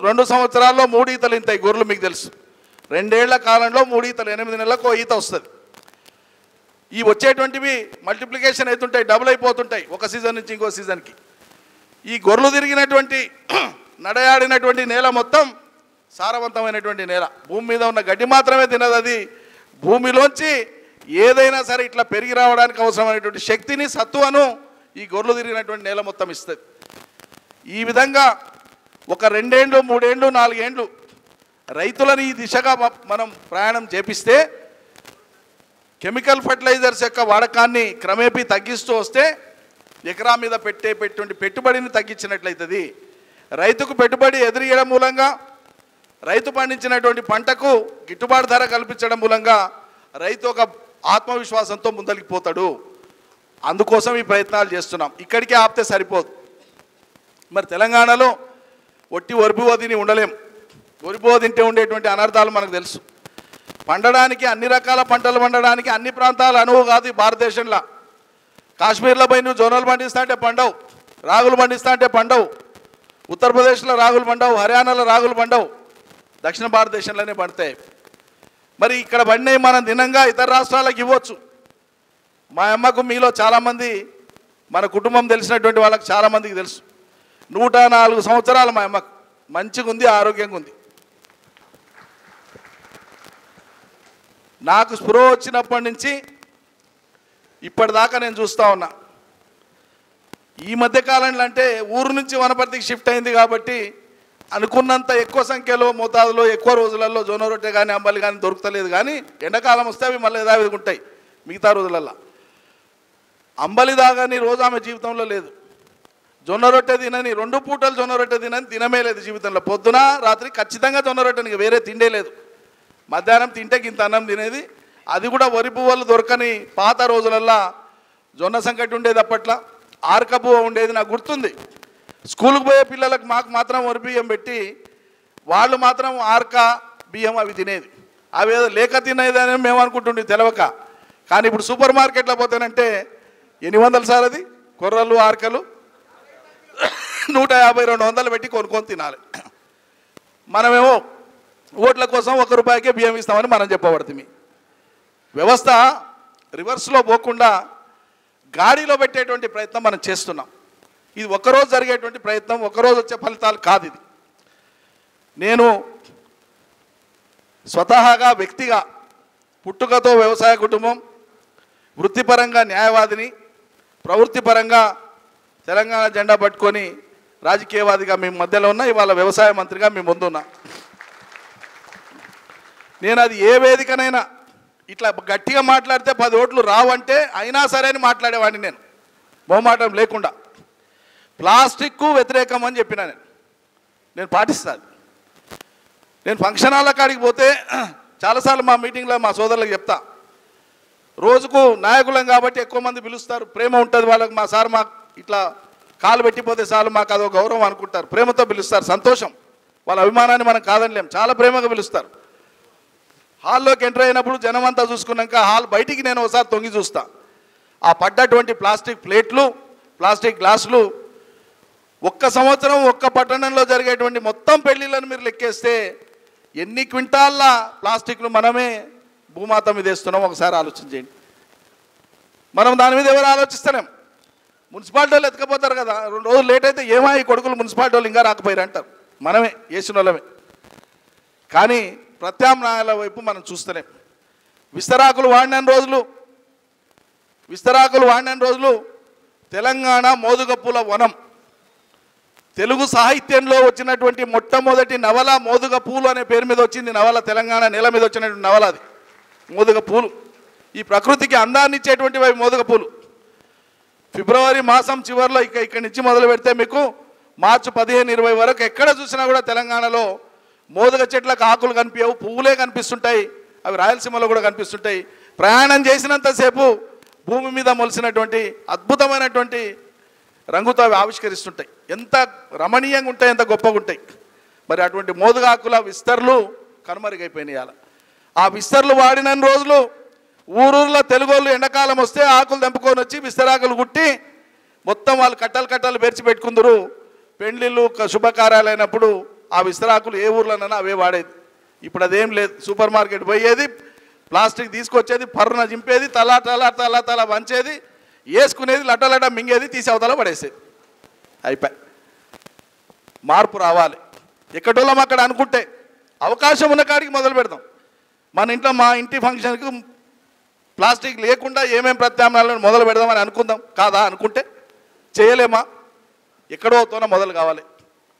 రెండు సంవత్సరాల్లో 3 ఈతలు ఇంతాయి గొర్రెలు. మీకు తెలుసు, 2 ఏళ్ల కాలంలో 3 ఈతలు, 8 నెలలకు ఈత వస్తుంది. ఈ వచ్చేటువంటివి మల్టిప్లికేషన్ అవుతుంటాయి, డబుల్ అయిపోతుంటాయి ఒక సీజన్ నుంచి ఇంకో సీజన్కి. ఈ గొర్రెలు తిరిగినటువంటి నడయాడినటువంటి నేల మొత్తం సారవంతమైనటువంటి నేల. భూమి మీద ఉన్న గడ్డి మాత్రమే తినదు, అది భూమిలోంచి ఏదైనా సరే ఇట్లా పెరిగి రావడానికి అవసరమైనటువంటి శక్తిని, సత్తువను ఈ గొర్రెలు తిరిగినటువంటి నేల మొత్తం ఇస్తుంది. ఈ విధంగా ఒక 2 ఏళ్ళు 3 ఏళ్ళు 4 ఏళ్ళు రైతులను ఈ దిశగా మనం ప్రయాణం చేపిస్తే, కెమికల్ ఫర్టిలైజర్స్ యొక్క వాడకాన్ని క్రమేపీ తగ్గిస్తూ వస్తే ఎకరా మీద పెట్టేటువంటి పెట్టుబడిని తగ్గించినట్లయితుంది. రైతుకు పెట్టుబడి ఎదురియడం మూలంగా, రైతు పండించినటువంటి పంటకు గిట్టుబాటు ధర కల్పించడం మూలంగా రైతు ఒక ఆత్మవిశ్వాసంతో ముందరికి పోతాడు. అందుకోసం ఈ ప్రయత్నాలు చేస్తున్నాం. ఇక్కడికే ఆపితే సరిపోదు. మరి తెలంగాణలో ఒట్టి ఒరిబువ తిని ఉండలేం. ఒరిబువ తింటే ఉండేటువంటి అనర్థాలు మనకు తెలుసు. పండడానికి, అన్ని రకాల పంటలు పండడానికి అన్ని ప్రాంతాలు అనువు కాదు. భారతదేశంలో కాశ్మీర్లో పోయి నువ్వు జొన్నలు పండిస్తా అంటే పండవు, రాగులు పండిస్తా అంటే పండవు, ఉత్తరప్రదేశ్లో రాగులు పండవు, హర్యానాలో రాగులు పండవు, దక్షిణ భారతదేశంలోనే పండుతాయి. మరి ఇక్కడ పండినవి మనం దినంగా ఇతర రాష్ట్రాలకు ఇవ్వచ్చు. మా అమ్మకు మీలో చాలామంది, మన కుటుంబం తెలిసినటువంటి వాళ్ళకి చాలామందికి తెలుసు. 104 సంవత్సరాలు మా అమ్మకు, మంచిగా ఉంది, ఆరోగ్యంగా ఉంది. నాకు స్పృహ వచ్చినప్పటి నుంచి ఇప్పటిదాకా నేను చూస్తూ ఉన్నా. ఈ మధ్యకాలంలో అంటే ఊరు నుంచి వనపర్తికి షిఫ్ట్ అయింది కాబట్టి అనుకున్నంత ఎక్కువ సంఖ్యలో, మోతాదులో, ఎక్కువ రోజులలో జొన్న రొట్టె కానీ అంబలి కానీ దొరుకుతలేదు. కానీ ఎండాకాలం వస్తే అవి మళ్ళీ యథావిధిగా ఉంటాయి. మిగతా రోజులల్లో అంబలి దాగాని రోజు ఆమె జీవితంలో లేదు. జొన్న రొట్టె తినని, 2 పూటలు జొన్న రొట్టె తినని తినమే లేదు జీవితంలో. పొద్దున రాత్రి ఖచ్చితంగా జొన్న రొట్టెని, వేరే తిండే లేదు. మధ్యాహ్నం తింటే ఇంత అన్నం తినేది. అది కూడా వరి పువ్వులు దొరకని పాత రోజులల్లో జొన్న సంకటి ఉండేది. అప్పట్లో ఆర్క పువ్వు ఉండేది, నాకు గుర్తుంది. స్కూల్కి పోయే పిల్లలకు మాకు మాత్రం వరి బియ్యం పెట్టి వాళ్ళు మాత్రం ఆర్క బియ్యం అవి తినేది. అవి ఏదో లేక తినేదని మేము అనుకుంటుండే తెలవక. కానీ ఇప్పుడు సూపర్ మార్కెట్లో పోతానంటే 800 సార్ అది కొర్రలు, ఆర్కలు 150-200 పెట్టి కొనుక్కొని తినాలి. మనమేమో ఓట్ల కోసం 1 రూపాయికే బియ్యం ఇస్తామని మనం చెప్పబడుతుంది. వ్యవస్థ రివర్స్లో పోకుండా గాడిలో పెట్టేటువంటి ప్రయత్నం మనం చేస్తున్నాం. ఇది ఒక్కరోజు జరిగేటువంటి ప్రయత్నం, ఒక్కరోజు వచ్చే ఫలితాలు కాదు. ఇది నేను స్వతహాగా వ్యక్తిగా పుట్టుకతో వ్యవసాయ కుటుంబం, వృత్తిపరంగా న్యాయవాదిని, ప్రవృత్తిపరంగా తెలంగాణ జెండా పట్టుకొని రాజకీయవాదిగా మీ మధ్యలో ఉన్నా, ఇవాళ వ్యవసాయ మంత్రిగా మీ ముందున్నా. నేను అది ఏ వేదికనైనా ఇట్లా గట్టిగా మాట్లాడితే 10 ఓట్లు రావంటే అయినా సరే అని మాట్లాడేవాడిని. నేను మొహమాటం లేకుండా ప్లాస్టిక్కు వ్యతిరేకం అని చెప్పినా నేను పాటిస్తాను. నేను ఫంక్షన్ హాల్ల కాడికి పోతే చాలాసార్లు మా మీటింగ్లో మా సోదరులకు చెప్తా, రోజుకు నాయకులం కాబట్టి ఎక్కువ మంది పిలుస్తారు, ప్రేమ ఉంటుంది వాళ్ళకి. మా సార్ మాకు ఇట్లా కాలు పెట్టిపోతే చాలు మాకు అదో గౌరవం అనుకుంటారు, ప్రేమతో పిలుస్తారు, సంతోషం. వాళ్ళ అభిమానాన్ని మనం కాదనిలేం, చాలా ప్రేమగా పిలుస్తారు. హాల్లోకి ఎంటర్ అయినప్పుడు జనం అంతా చూసుకున్నాక హాల్ బయటికి నేను ఒకసారి తొంగి చూస్తా. ఆ పడ్డటువంటి ప్లాస్టిక్ ప్లేట్లు, ప్లాస్టిక్ గ్లాసులు ఒక్క సంవత్సరం ఒక్క పట్టణంలో జరిగేటువంటి మొత్తం పెళ్లిళ్ళను మీరు లెక్కేస్తే ఎన్ని క్వింటాళ్ళ ప్లాస్టిక్లు మనమే భూమాత మీద వేస్తున్నాం ఒకసారి ఆలోచన చేయండి. మనం దాని మీద ఎవరు ఆలోచిస్తలేం. మున్సిపాలిటీ వాళ్ళు ఎత్తుకపోతారు కదా, 2 రోజులు లేట్ అయితే ఏమో ఈ కొడుకులు మున్సిపాలిటీ వాళ్ళు ఇంకా రాకపోయారు అంటారు. మనమే వేసిన వాళ్ళమే. కానీ ప్రత్యామ్నాయాల వైపు మనం చూస్తలేం. విస్తరాకులు వాడిన రోజులు తెలంగాణ మోదుగపూల వనం. తెలుగు సాహిత్యంలో వచ్చినటువంటి మొట్టమొదటి నవల మోదుగ పూలు అనే పేరు మీద వచ్చింది నవల. తెలంగాణ నేల మీద వచ్చినటువంటి నవల అది మోదుగ పూలు. ఈ ప్రకృతికి అందాన్ని ఇచ్చేటువంటివి మోదుగ పూలు. ఫిబ్రవరి మాసం చివరిలో ఇక్కడి నుంచి మొదలు పెడితే మీకు మార్చి 15-20 వరకు ఎక్కడ చూసినా కూడా తెలంగాణలో మోదుగ చెట్లకు ఆకులు కనిపించవు, పువ్వులే కనిపిస్తుంటాయి. అవి రాయలసీమలో కూడా కనిపిస్తుంటాయి. ప్రయాణం చేసినంతసేపు భూమి మీద మొలిసినటువంటి అద్భుతమైనటువంటి రంగుతో అవి ఆవిష్కరిస్తుంటాయి. ఎంత రమణీయంగా ఉంటాయి, ఎంత గొప్పగా ఉంటాయి. మరి అటువంటి మోదుగాకుల విస్తర్లు కనుమరుగైపోయినాయి. ఆ విస్తర్లు వాడిన రోజులు ఊరూరులో తెలుగోళ్ళు ఎండాకాలం వస్తే ఆకులు తెంపుకొని వచ్చి విస్తరాకులు కుట్టి మొత్తం వాళ్ళు కట్టలు బెర్చి పెట్టుకుందరు. పెండ్లిళ్ళు శుభకార్యాలైనప్పుడు ఆ విస్తరాకులు ఏ ఊర్లోనైనా అవే వాడేది. ఇప్పుడు అదేం లేదు. సూపర్ మార్కెట్ పోయేది, ప్లాస్టిక్ తీసుకొచ్చేది, పర్రున చింపేది, తల వంచేది, వేసుకునేది, లడ్డ మింగేది, తీసి అవతల పడేసేది. అయిపోయి. మార్పు రావాలి. ఎక్కడోళ్ళం అక్కడ అనుకుంటే అవకాశం ఉన్న కాడికి మొదలు పెడతాం. మన ఇంట్లో మా ఇంటి ఫంక్షన్కి ప్లాస్టిక్ లేకుండా ఏమేమి ప్రత్యామ్నాయాలను మొదలు పెడదామని అనుకుందాం కాదా? అనుకుంటే చేయలేమా? ఎక్కడోతోన మొదలు కావాలి.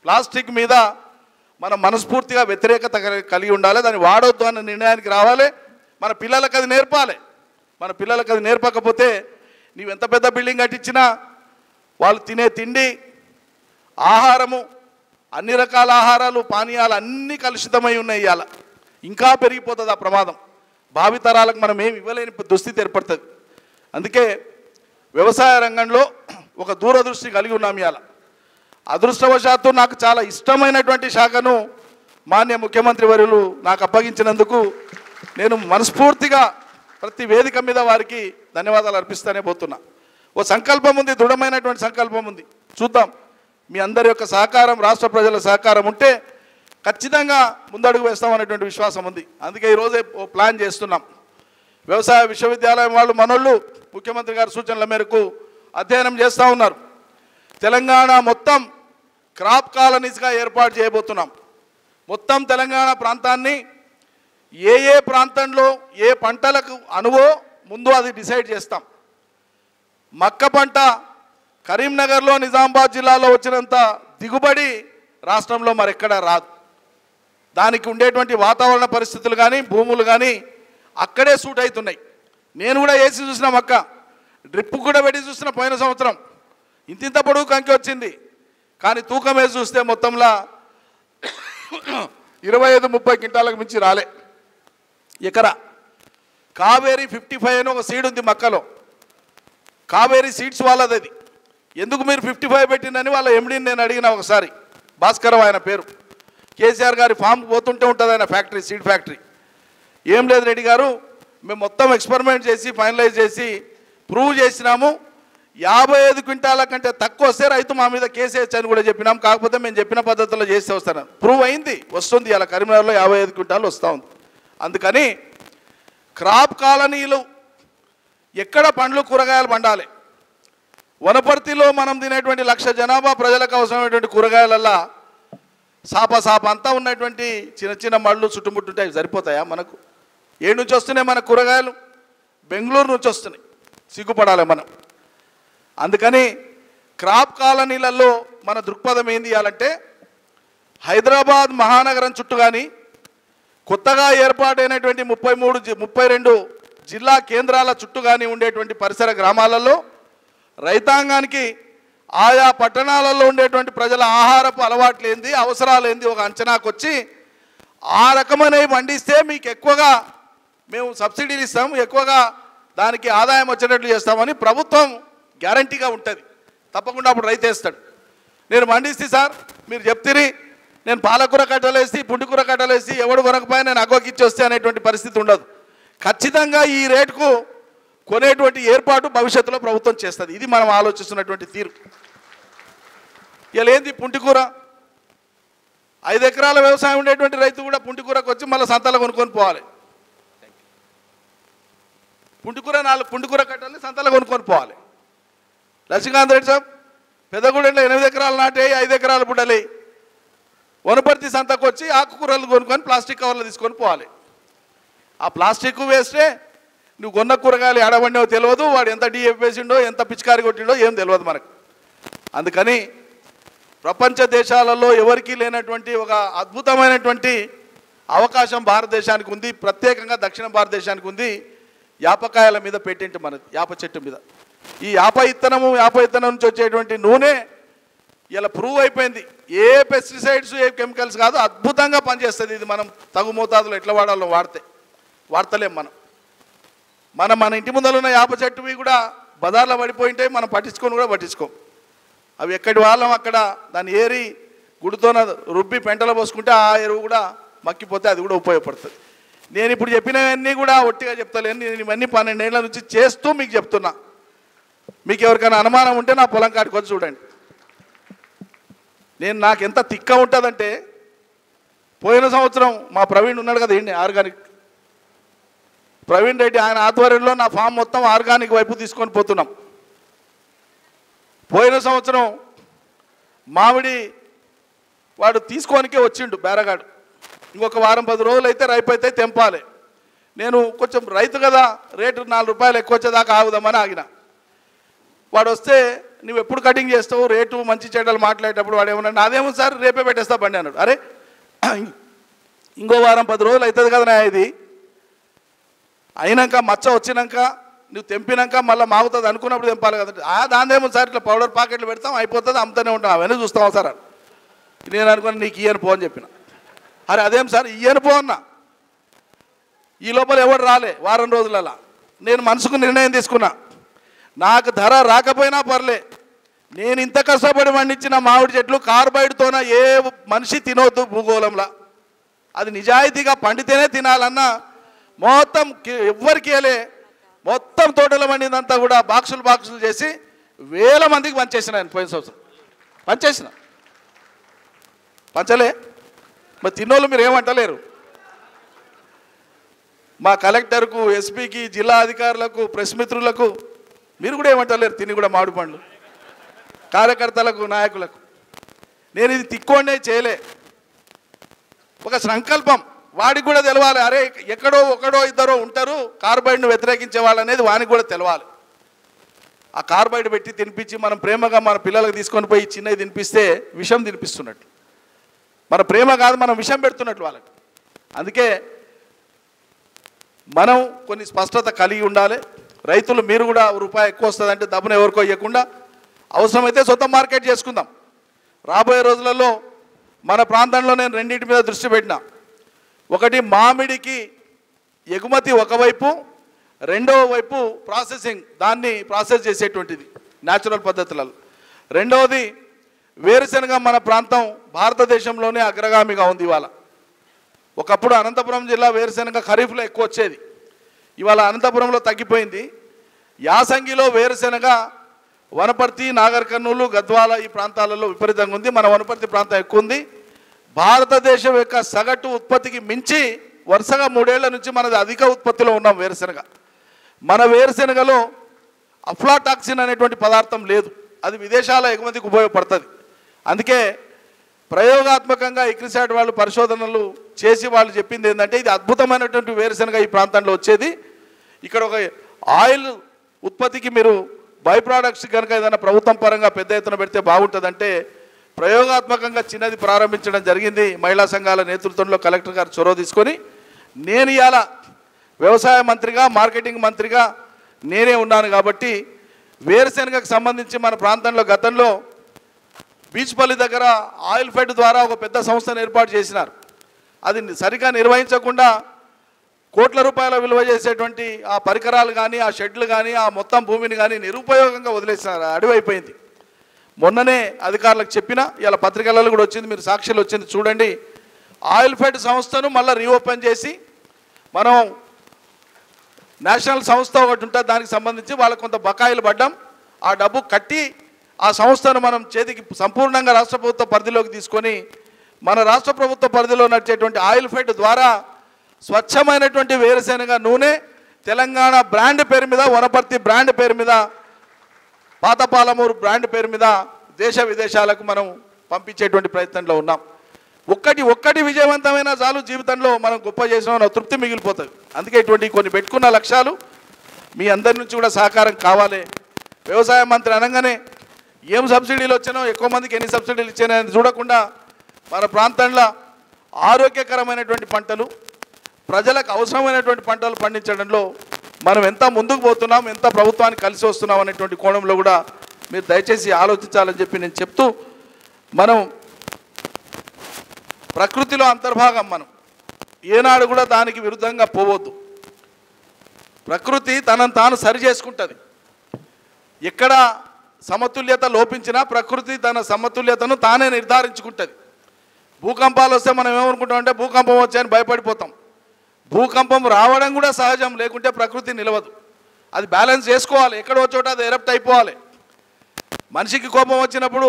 ప్లాస్టిక్ మీద మనం మనస్ఫూర్తిగా వ్యతిరేకత కలిగి ఉండాలి. దాన్ని వాడొద్దు అన్న నిర్ణయానికి రావాలి. మన పిల్లలకు అది నేర్పాలి. మన పిల్లలకు అది నేర్పకపోతే నీవు ఎంత పెద్ద బిల్డింగ్ కట్టించినా వాళ్ళు తినే తిండి, ఆహారము, అన్ని రకాల ఆహారాలు, పానీయాలు అన్నీ కలుషితమై ఉన్నాయి. ఇవాళ ఇంకా పెరిగిపోతుంది ఆ ప్రమాదం. భావితరాలకు మనం ఏమి ఇవ్వలేని దుస్థితి ఏర్పడుతుంది. అందుకే వ్యవసాయ రంగంలో ఒక దూరదృష్టి కలిగి ఉన్నాం. ఇవాళ అదృష్టవశాత్తు నాకు చాలా ఇష్టమైనటువంటి శాఖను మాన్య ముఖ్యమంత్రి వర్యులు నాకు అప్పగించినందుకు నేను మనస్ఫూర్తిగా ప్రతి వేదిక మీద వారికి ధన్యవాదాలు అర్పిస్తానే పోతున్నా. ఓ సంకల్పం ఉంది, దృఢమైనటువంటి సంకల్పం ఉంది. చూద్దాం. మీ అందరి యొక్క సహకారం, రాష్ట్ర ప్రజల సహకారం ఉంటే ఖచ్చితంగా ముందడుగు వేస్తామనేటువంటి విశ్వాసం ఉంది. అందుకే ఈరోజే ఓ ప్లాన్ చేస్తున్నాం. వ్యవసాయ విశ్వవిద్యాలయం వాళ్ళు మనోళ్ళు ముఖ్యమంత్రి గారి సూచనల మేరకు అధ్యయనం చేస్తూ ఉన్నారు. తెలంగాణ మొత్తం క్రాప్ కాలనీస్గా ఏర్పాటు చేయబోతున్నాం. మొత్తం తెలంగాణ ప్రాంతాన్ని ఏ ప్రాంతంలో ఏ పంటలకు అనువో ముందు అది డిసైడ్ చేస్తాం. మక్క పంట కరీంనగర్లో, నిజామాబాద్ జిల్లాలో వచ్చినంత దిగుబడి రాష్ట్రంలో మరెక్కడా రాదు. దానికి ఉండేటువంటి వాతావరణ పరిస్థితులు కానీ, భూములు కానీ అక్కడే సూట్ అవుతున్నాయి. నేను కూడా వేసి చూసిన మక్క, డ్రిప్ కూడా పెట్టి చూసిన పోయిన సంవత్సరం. ఇంతింత పొడుగు కంకి వచ్చింది. కానీ తూకం వేసి చూస్తే మొత్తంలో 25-30 క్వింటాలకు మించి రాలే ఎకరా. కావేరీ 55 అని ఒక సీడ్ ఉంది మక్కలో. కావేరీ సీడ్స్ వాళ్ళది. అది ఎందుకు మీరు 55 పెట్టిందని వాళ్ళ ఎండీని నేను అడిగిన ఒకసారి. భాస్కర్ ఆయన పేరు. కేసీఆర్ గారి ఫామ్ పోతుంటే ఉంటుంది ఆయన ఫ్యాక్టరీ, సీడ్ ఫ్యాక్టరీ. ఏం లేదు రెడ్డి గారు, మేము మొత్తం ఎక్స్పెరిమెంట్ చేసి ఫైనలైజ్ చేసి ప్రూవ్ చేసినాము. 55 క్వింటాల కంటే తక్కువ వస్తే రైతు మా మీద కేసు వేయచ్చు అని కూడా చెప్పినాం. కాకపోతే మేము చెప్పిన పద్ధతిలో చేస్తే వస్తాను. ప్రూవ్ అయింది, వస్తుంది. అలా కరీంనగర్లో 55 క్వింటాలు వస్తూ ఉంది. అందుకని క్రాప్ కాలనీలు ఎక్కడ పండ్లు కూరగాయలు పండాలి, వనపర్తిలో మనం తినేటువంటి 1,00,000 జనాభా ప్రజలకు అవసరమైనటువంటి కూరగాయలల్లా సాప అంతా ఉన్నటువంటి చిన్న చిన్న మళ్ళు చుట్టుముట్టుంటాయి, సరిపోతాయా మనకు? ఏడు నుంచి వస్తున్నాయి మన కూరగాయలు? బెంగళూరు నుంచి వస్తున్నాయి, సిగ్గుపడాలి మనం. అందుకని క్రాప్ కాలనీలలో మన దృక్పథం ఏంది ఇవ్వాలంటే, హైదరాబాద్ మహానగరం చుట్టూ కానీ కొత్తగా ఏర్పాటైనటువంటి 32 జిల్లా కేంద్రాల చుట్టూ కానీ ఉండేటువంటి పరిసర గ్రామాలలో రైతాంగానికి ఆయా పట్టణాలలో ఉండేటువంటి ప్రజల ఆహారపు అలవాట్లు ఏంది, అవసరాలు ఏంది ఒక అంచనాకు వచ్చి ఆ రకమైనవి పండిస్తే మీకు ఎక్కువగా మేము సబ్సిడీలు ఇస్తాము, ఎక్కువగా దానికి ఆదాయం వచ్చేటట్లు చేస్తామని ప్రభుత్వం గ్యారంటీగా ఉంటుంది. తప్పకుండా అప్పుడు రైతు వేస్తాడు. నేను పండిస్తే సార్ మీరు చెప్తిరి, నేను పాలకూర కట్టలేసి పుండికూర కట్టలేసి ఎవడు కొనకపోయినా నేను అగ్గోకిచ్చి వస్తే అనేటువంటి పరిస్థితి ఉండదు. ఖచ్చితంగా ఈ రేటుకు కొనేటువంటి ఏర్పాటు భవిష్యత్తులో ప్రభుత్వం చేస్తుంది. ఇది మనం ఆలోచిస్తున్నటువంటి తీరు. ఇలా ఏంది పుంటికూర, 5 ఎకరాల వ్యవసాయం ఉండేటువంటి రైతు కూడా పుంటికూరకు వచ్చి మళ్ళీ సంతలో కొనుక్కొని పోవాలి. పుంటికూర 4 పుంటికూర కట్టాలని సంతలో కొనుక్కొని పోవాలి. లక్ష్మీకాంత్ రెడ్డి సాబ్ పెద్దగూడెంలో 8 ఎకరాలు నాటే 5 ఎకరాలు బుడ్డలే వనపర్తి సంతకు వచ్చి ఆకుకూరలు కొనుక్కొని ప్లాస్టిక్ కవర్లు తీసుకొని పోవాలి. ఆ ప్లాస్టిక్ వేస్తే నువ్వు కొన్న కూరగాయలు ఎడబండినో తెలియదు, వాడు ఎంత డిఎఫ్ వేసిండో ఎంత పిచికారి కొట్టిండో ఏం తెలియదు మనకు. అందుకని ప్రపంచ దేశాలలో ఎవరికీ లేనటువంటి ఒక అద్భుతమైనటువంటి అవకాశం భారతదేశానికి ఉంది, ప్రత్యేకంగా దక్షిణ భారతదేశానికి ఉంది. యాపకాయల మీద పేటెంట్ మనది, యాప చెట్టు మీద. ఈ యాప ఇత్తనం నుంచి వచ్చేటువంటి నూనె ఇలా ప్రూవ్ అయిపోయింది. ఏ పెస్టిసైడ్స్ ఏ కెమికల్స్ కాదు, అద్భుతంగా పనిచేస్తుంది. ఇది మనం తగు మోతాదులో ఎట్లా వాడాలో వాడతలేం మన ఇంటి ముందర ఉన్న యాప చెట్టువి కూడా బజార్లో పడిపోయింటాయి, మనం పట్టించుకోం. అవి ఎక్కడి వాళ్ళం అక్కడ దాన్ని ఏరి గుడితోన రుబ్బి పెంటలో పోసుకుంటే ఆ ఎరువు కూడా మక్కిపోతే అది కూడా ఉపయోగపడుతుంది. నేను ఇప్పుడు చెప్పినవన్నీ కూడా ఒట్టిగా చెప్తలేను, నేను ఇవన్నీ 12 ఏళ్ల నుంచి చేస్తూ మీకు చెప్తున్నా. మీకు ఎవరికైనా అనుమానం ఉంటే నా పొలం కాడికి వచ్చి చూడండి. నాకు ఎంత తిక్క ఉంటుందంటే, పోయిన సంవత్సరం మా ప్రవీణ్ ఉన్నాడు కదా ఏంటి ఆర్గానిక్ ప్రవీణ్ రెడ్డి, ఆయన ఆధ్వర్యంలో నా ఫామ్ మొత్తం ఆర్గానిక్ వైపు తీసుకొని పోతున్నాం. పోయిన సంవత్సరం మామిడి వాడు తీసుకోనికే వచ్చిండు బేరగాడు. ఇంకొక వారం 10 రోజులు అయితే రైపు అయితే తెంపాలి. నేను కొంచెం రైతు కదా, రేటు 4 రూపాయలు ఎక్కువ వచ్చేదాకా ఆగుదామని ఆగిన. వాడు వస్తే నువ్వు ఎప్పుడు కటింగ్ చేస్తావు, రేటు మంచి చెడ్డలు మాట్లాడేటప్పుడు వాడు ఏమన్నా నాదేమో సార్ రేపే పెట్టేస్తా బండి అన్నాడు. అరే ఇంకో వారం 10 రోజులు అవుతుంది కదా నా ఇది అయినాక మచ్చ వచ్చినాక నువ్వు తెంపినాక మళ్ళీ మాగుతుంది అనుకున్నప్పుడు తెంపాలి కదా. దానిదేమో సార్ ఇట్లా పౌడర్ ప్యాకెట్లు పెడతాం అయిపోతుంది, అమ్ముతూనే ఉంటాం, అవన్నీ చూస్తాం సార్. నేను అనుకుని నీకు ఇయ్యను పో అని చెప్పిన. అరే అదేం సార్ ఇయ్యను పో అన్నా. ఈ లోపల ఎవరు రాలే వారం రోజులలో. నేను మనసుకు నిర్ణయం తీసుకున్నా, నాకు ధర రాకపోయినా పర్లే, నేను ఇంత కష్టపడి పండించిన మామిడి చెట్లు కార్బైడ్తోన ఏ మనిషి తినవద్దు భూగోళంలో. అది నిజాయితీగా పండితేనే తినాలన్నా మొత్తం ఎవ్వరికి వెళ్ళే మొత్తం తోటలో పండిందంతా కూడా బాక్సులు చేసి 1000 మందికి పంచేసిన. ఆయన పోయిన సంవత్సరం పంచలే. మరి తిన్నోళ్ళు మీరు ఏమంటలేరు? మా కలెక్టర్కు, ఎస్పీకి, జిల్లా అధికారులకు, ప్రెస్ మిత్రులకు మీరు కూడా ఏమంటలేరు? తిని కూడా మామిడి పండ్లు కార్యకర్తలకు, నాయకులకు. నేను ఇది తిక్కోండే చేయలే, ఒక సంకల్పం. వాడికి కూడా తెలవాలి, అరే ఎక్కడో ఒకడో ఇద్దరో ఉంటారు కార్బైడ్ను వ్యతిరేకించే వాళ్ళు అనేది వానికి కూడా తెలవాలి. ఆ కార్బైడ్ పెట్టి తినిపించి మనం ప్రేమగా మన పిల్లలకు తీసుకొని పోయి చిన్నవి తినిపిస్తే విషం తినిపిస్తున్నట్టు. మన ప్రేమ కాదు, మనం విషం పెడుతున్నట్లు వాళ్ళకి. అందుకే మనం కొన్ని స్పష్టత కలిగి ఉండాలి. రైతులు మీరు కూడా రూపాయి ఎక్కువ వస్తుందంటే డబ్బును ఎవరికో ఇవ్వకుండా అవసరమైతే సొంత మార్కెట్ చేసుకుందాం. రాబోయే రోజులలో మన ప్రాంతంలో నేను రెండింటి మీద దృష్టి పెట్టినా. ఒకటి మామిడికి ఎగుమతి ఒకవైపు, రెండవ వైపు ప్రాసెసింగ్, దాన్ని ప్రాసెస్ చేసేటువంటిది న్యాచురల్ పద్ధతులలో. రెండవది వేరుశనగ. మన ప్రాంతం భారతదేశంలోనే అగ్రగామిగా ఉంది ఇవాళ. ఒకప్పుడు అనంతపురం జిల్లా వేరుశనగ ఖరీఫ్లో ఎక్కువ వచ్చేది, ఇవాళ అనంతపురంలో తగ్గిపోయింది. యాసంగిలో వేరుశనగ వనపర్తి, నాగర్ కర్నూలు, గద్వాల ఈ ప్రాంతాలలో విపరీతంగా ఉంది. మన వనపర్తి ప్రాంతం ఎక్కువ ఉంది. భారతదేశం యొక్క సగటు ఉత్పత్తికి మించి వరుసగా 3 ఏళ్ల నుంచి మనది అధిక ఉత్పత్తిలో ఉన్నాం వేరుశనగ. మన వేరుశనగలో అఫ్లాటాక్సిన్ అనేటువంటి పదార్థం లేదు. అది విదేశాల ఎగుమతికి ఉపయోగపడుతుంది. అందుకే ప్రయోగాత్మకంగా ఇక్రిసాట్ వాళ్ళు పరిశోధనలు చేసి వాళ్ళు చెప్పింది ఏంటంటే ఇది అద్భుతమైనటువంటి వేరుశనగ ఈ ప్రాంతంలో వచ్చేది. ఇక్కడ ఒక ఆయిల్ ఉత్పత్తికి మీరు బై ప్రోడక్ట్స్ కనుక ఏదైనా ప్రభుత్వం పరంగా పెద్ద ఎత్తున పెడితే బాగుంటుందంటే ప్రయోగాత్మకంగా చిన్నది ప్రారంభించడం జరిగింది. మహిళా సంఘాల నేతృత్వంలో కలెక్టర్ గారు చొరవ తీసుకొని నేను ఇవాళ వ్యవసాయ మంత్రిగా మార్కెటింగ్ మంత్రిగా నేనే ఉన్నాను కాబట్టి వేరుశనగకు సంబంధించి మన ప్రాంతంలో గతంలో బీచ్పల్లి దగ్గర ఆయిల్ ఫెడ్ ద్వారా ఒక పెద్ద సంస్థను ఏర్పాటు చేసినారు. అది సరిగా నిర్వహించకుండా కోట్ల రూపాయల విలువ చేసేటువంటి ఆ పరికరాలు కానీ ఆ షెడ్లు కానీ ఆ మొత్తం భూమిని కానీ నిరుపయోగంగా వదిలేసినారు. అడివైపోయింది. మొన్ననే అధికారులకు చెప్పినా ఇలా పత్రికలలో కూడా వచ్చింది, మీరు సాక్షులు వచ్చింది చూడండి. ఆయిల్ ఫెడ్ సంస్థను మళ్ళీ రీఓపెన్ చేసి మనం నేషనల్ సంస్థ ఒకటి ఉంటుంది, దానికి సంబంధించి వాళ్ళకు కొంత బకాయిలు పడ్డాం. ఆ డబ్బు కట్టి ఆ సంస్థను మనం చేతికి సంపూర్ణంగా రాష్ట్ర ప్రభుత్వ పరిధిలోకి తీసుకొని మన రాష్ట్ర ప్రభుత్వ పరిధిలో నడిచేటువంటి ఆయిల్ ఫెడ్ ద్వారా స్వచ్ఛమైనటువంటి వేరుశెనగ నూనె తెలంగాణ బ్రాండ్ పేరు మీద, వనపర్తి బ్రాండ్ పేరు మీద, పాతపాలమూరు బ్రాండ్ పేరు మీద దేశ విదేశాలకు మనం పంపించేటువంటి ప్రయత్నంలో ఉన్నాం. ఒక్కటి విజయవంతమైన చాలు జీవితంలో మనం గొప్ప చేసిన తృప్తి మిగిలిపోతుంది. అందుకే ఇటువంటి కొన్ని పెట్టుకున్న లక్ష్యాలు మీ అందరి నుంచి కూడా సహకారం కావాలి. వ్యవసాయ మంత్రి అనగానే ఏం సబ్సిడీలు వచ్చానో, ఎక్కువ మందికి ఎన్ని సబ్సిడీలు ఇచ్చానో చూడకుండా మన ప్రాంతంలో ఆరోగ్యకరమైనటువంటి పంటలు, ప్రజలకు అవసరమైనటువంటి పంటలు పండించడంలో మనం ఎంత ముందుకు పోతున్నాం, ఎంత ప్రభుత్వానికి కలిసి వస్తున్నాం అనేటువంటి కోణంలో కూడా మీరు దయచేసి ఆలోచించాలని చెప్పి నేను చెప్తూ, మనం ప్రకృతిలో అంతర్భాగం. మనం ఏనాడు కూడా దానికి విరుద్ధంగా పోవద్దు. ప్రకృతి తనను తాను సరి చేసుకుంటుంది. ఎక్కడ సమతుల్యత లోపించినా ప్రకృతి తన సమతుల్యతను తానే నిర్ధారించుకుంటుంది. భూకంపాలు వస్తే మనం ఏమనుకుంటామంటే భూకంపం వచ్చాయని భయపడిపోతాం. భూకంపం రావడం కూడా సహజం, లేకుంటే ప్రకృతి నిలవదు. అది బ్యాలెన్స్ చేసుకోవాలి. ఎక్కడో చోట అది ఎరప్ట్ అయిపోవాలి. మనిషికి కోపం వచ్చినప్పుడు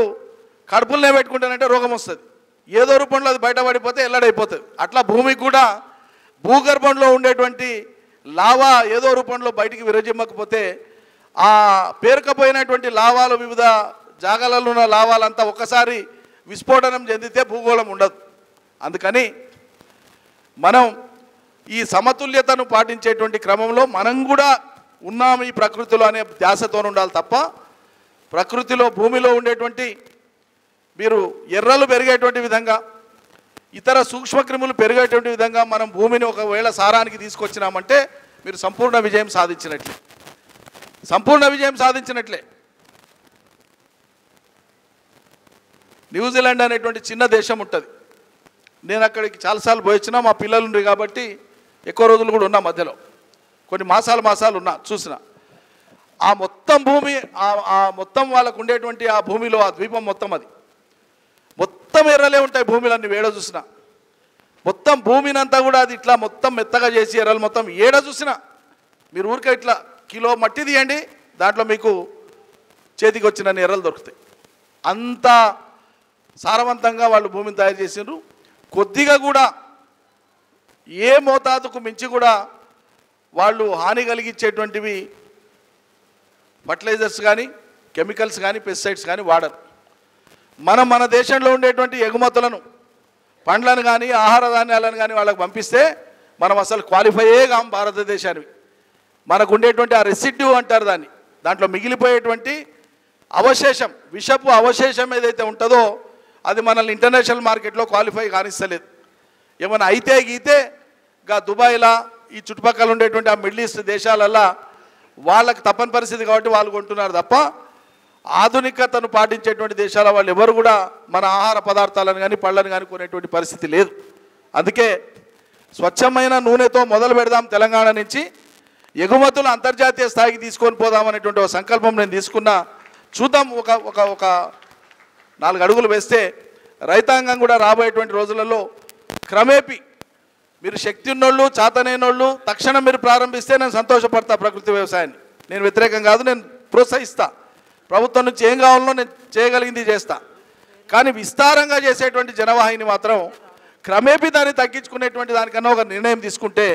కడుపులనే పెట్టుకుంటానంటే రోగం వస్తుంది. ఏదో రూపంలో అది బయటపడిపోతే ఎల్లడైపోతుంది. అట్లా భూమికి కూడా భూగర్భంలో ఉండేటువంటి లావా ఏదో రూపంలో బయటికి విరజిమ్మకపోతే ఆ పేరుకపోయినటువంటి లావాలు వివిధ జాగాలలో ఉన్న లావాలంతా ఒక్కసారి విస్ఫోటనం చెందితే భూగోళం ఉండదు. అందుకని మనం ఈ సమతుల్యతను పాటించేటువంటి క్రమంలో మనం కూడా ఉన్నాము ఈ ప్రకృతిలో అనే ధ్యాసతో ఉండాలి తప్ప, ప్రకృతిలో భూమిలో ఉండేటువంటి మీరు ఎర్రలు పెరిగేటువంటి విధంగా, ఇతర సూక్ష్మక్రిములు పెరిగేటువంటి విధంగా మనం భూమిని ఒకవేళ సారానికి తీసుకొచ్చినామంటే మీరు సంపూర్ణ విజయం సాధించినట్లే. న్యూజిలాండ్ అనేటువంటి చిన్న దేశం ఉంటుంది. నేను అక్కడికి చాలాసార్లు పోయొచ్చినా, మా పిల్లలు ఉండ్రి కాబట్టి ఎక్కువ రోజులు కూడా ఉన్నా, మధ్యలో కొన్ని మాసాలు ఉన్నా, చూసిన ఆ మొత్తం భూమి, ఆ మొత్తం వాళ్ళకు ఉండేటువంటి ఆ భూమిలో ఆ ద్వీపం మొత్తం అది మొత్తం ఎర్రలే ఉంటాయి. భూమిలన్నీ ఏడ చూసినా మొత్తం భూమినంతా కూడా అది ఇట్లా మొత్తం మెత్తగా చేసి ఎర్రలు మొత్తం ఏడ చూసినా మీరు ఊరికే ఇట్లా కిలో మట్టి తీయండి, దాంట్లో మీకు చేతికి వచ్చిన ఎర్రలు దొరుకుతాయి. అంత సారవంతంగా వాళ్ళు భూమిని తయారు చేసిండ్రు. కొద్దిగా కూడా ఏ మోతాదుకు మించి కూడా వాళ్ళు హాని కలిగించేటువంటివి ఫర్టిలైజర్స్ కానీ కెమికల్స్ కానీ పెస్టిసైడ్స్ కానీ వాడరు. మన దేశంలో ఉండేటువంటి ఎగుమతులను, పండ్లను కానీ ఆహార ధాన్యాలను కానీ వాళ్ళకి పంపిస్తే మనం అసలు క్వాలిఫైయే కాం భారతదేశానికి. మనకు ఉండేటువంటి ఆ రెసిడ్యూ అంటారు దాన్ని, దాంట్లో మిగిలిపోయేటువంటి అవశేషం, విషపు అవశేషం ఏదైతే ఉంటుందో అది మనల్ని ఇంటర్నేషనల్ మార్కెట్లో క్వాలిఫై కానిస్తలేదు. ఏమైనా అయితే గీతే గా దుబాయ్లా ఈ చుట్టుపక్కల ఉండేటువంటి ఆ మిడిల్ ఈస్ట్ దేశాలల్లో వాళ్ళకి తప్పని పరిస్థితి కాబట్టి వాళ్ళు కొంటున్నారు తప్ప, ఆధునికతను పాటించేటువంటి దేశాల వాళ్ళు ఎవరు కూడా మన ఆహార పదార్థాలను కానీ పళ్ళను కానీ కొనేటువంటి పరిస్థితి లేదు. అందుకే స్వచ్ఛమైన నూనెతో మొదలు పెడదాం. తెలంగాణ నుంచి ఎగుమతులు అంతర్జాతీయ స్థాయికి తీసుకొని పోదామనేటువంటి ఒక సంకల్పం నేను తీసుకున్నా. చూద్దాం, ఒక 4 అడుగులు వేస్తే రైతాంగం కూడా రాబోయేటువంటి రోజులలో క్రమేపీ మీరు శక్తి ఉన్నోళ్ళు, చాతనైనోళ్ళు తక్షణం మీరు ప్రారంభిస్తే నేను సంతోషపడతా. ప్రకృతి వ్యవసాయాన్ని నేను వ్యతిరేకం కాదు, నేను ప్రోత్సహిస్తా. ప్రభుత్వం నుంచి ఏం కావాలనో నేను చేయగలిగింది చేస్తా. కానీ విస్తారంగా చేసేటువంటి జనవాహిని మాత్రం క్రమేపీ దాన్ని తగ్గించుకునేటువంటి దానికన్నా ఒక నిర్ణయం తీసుకుంటే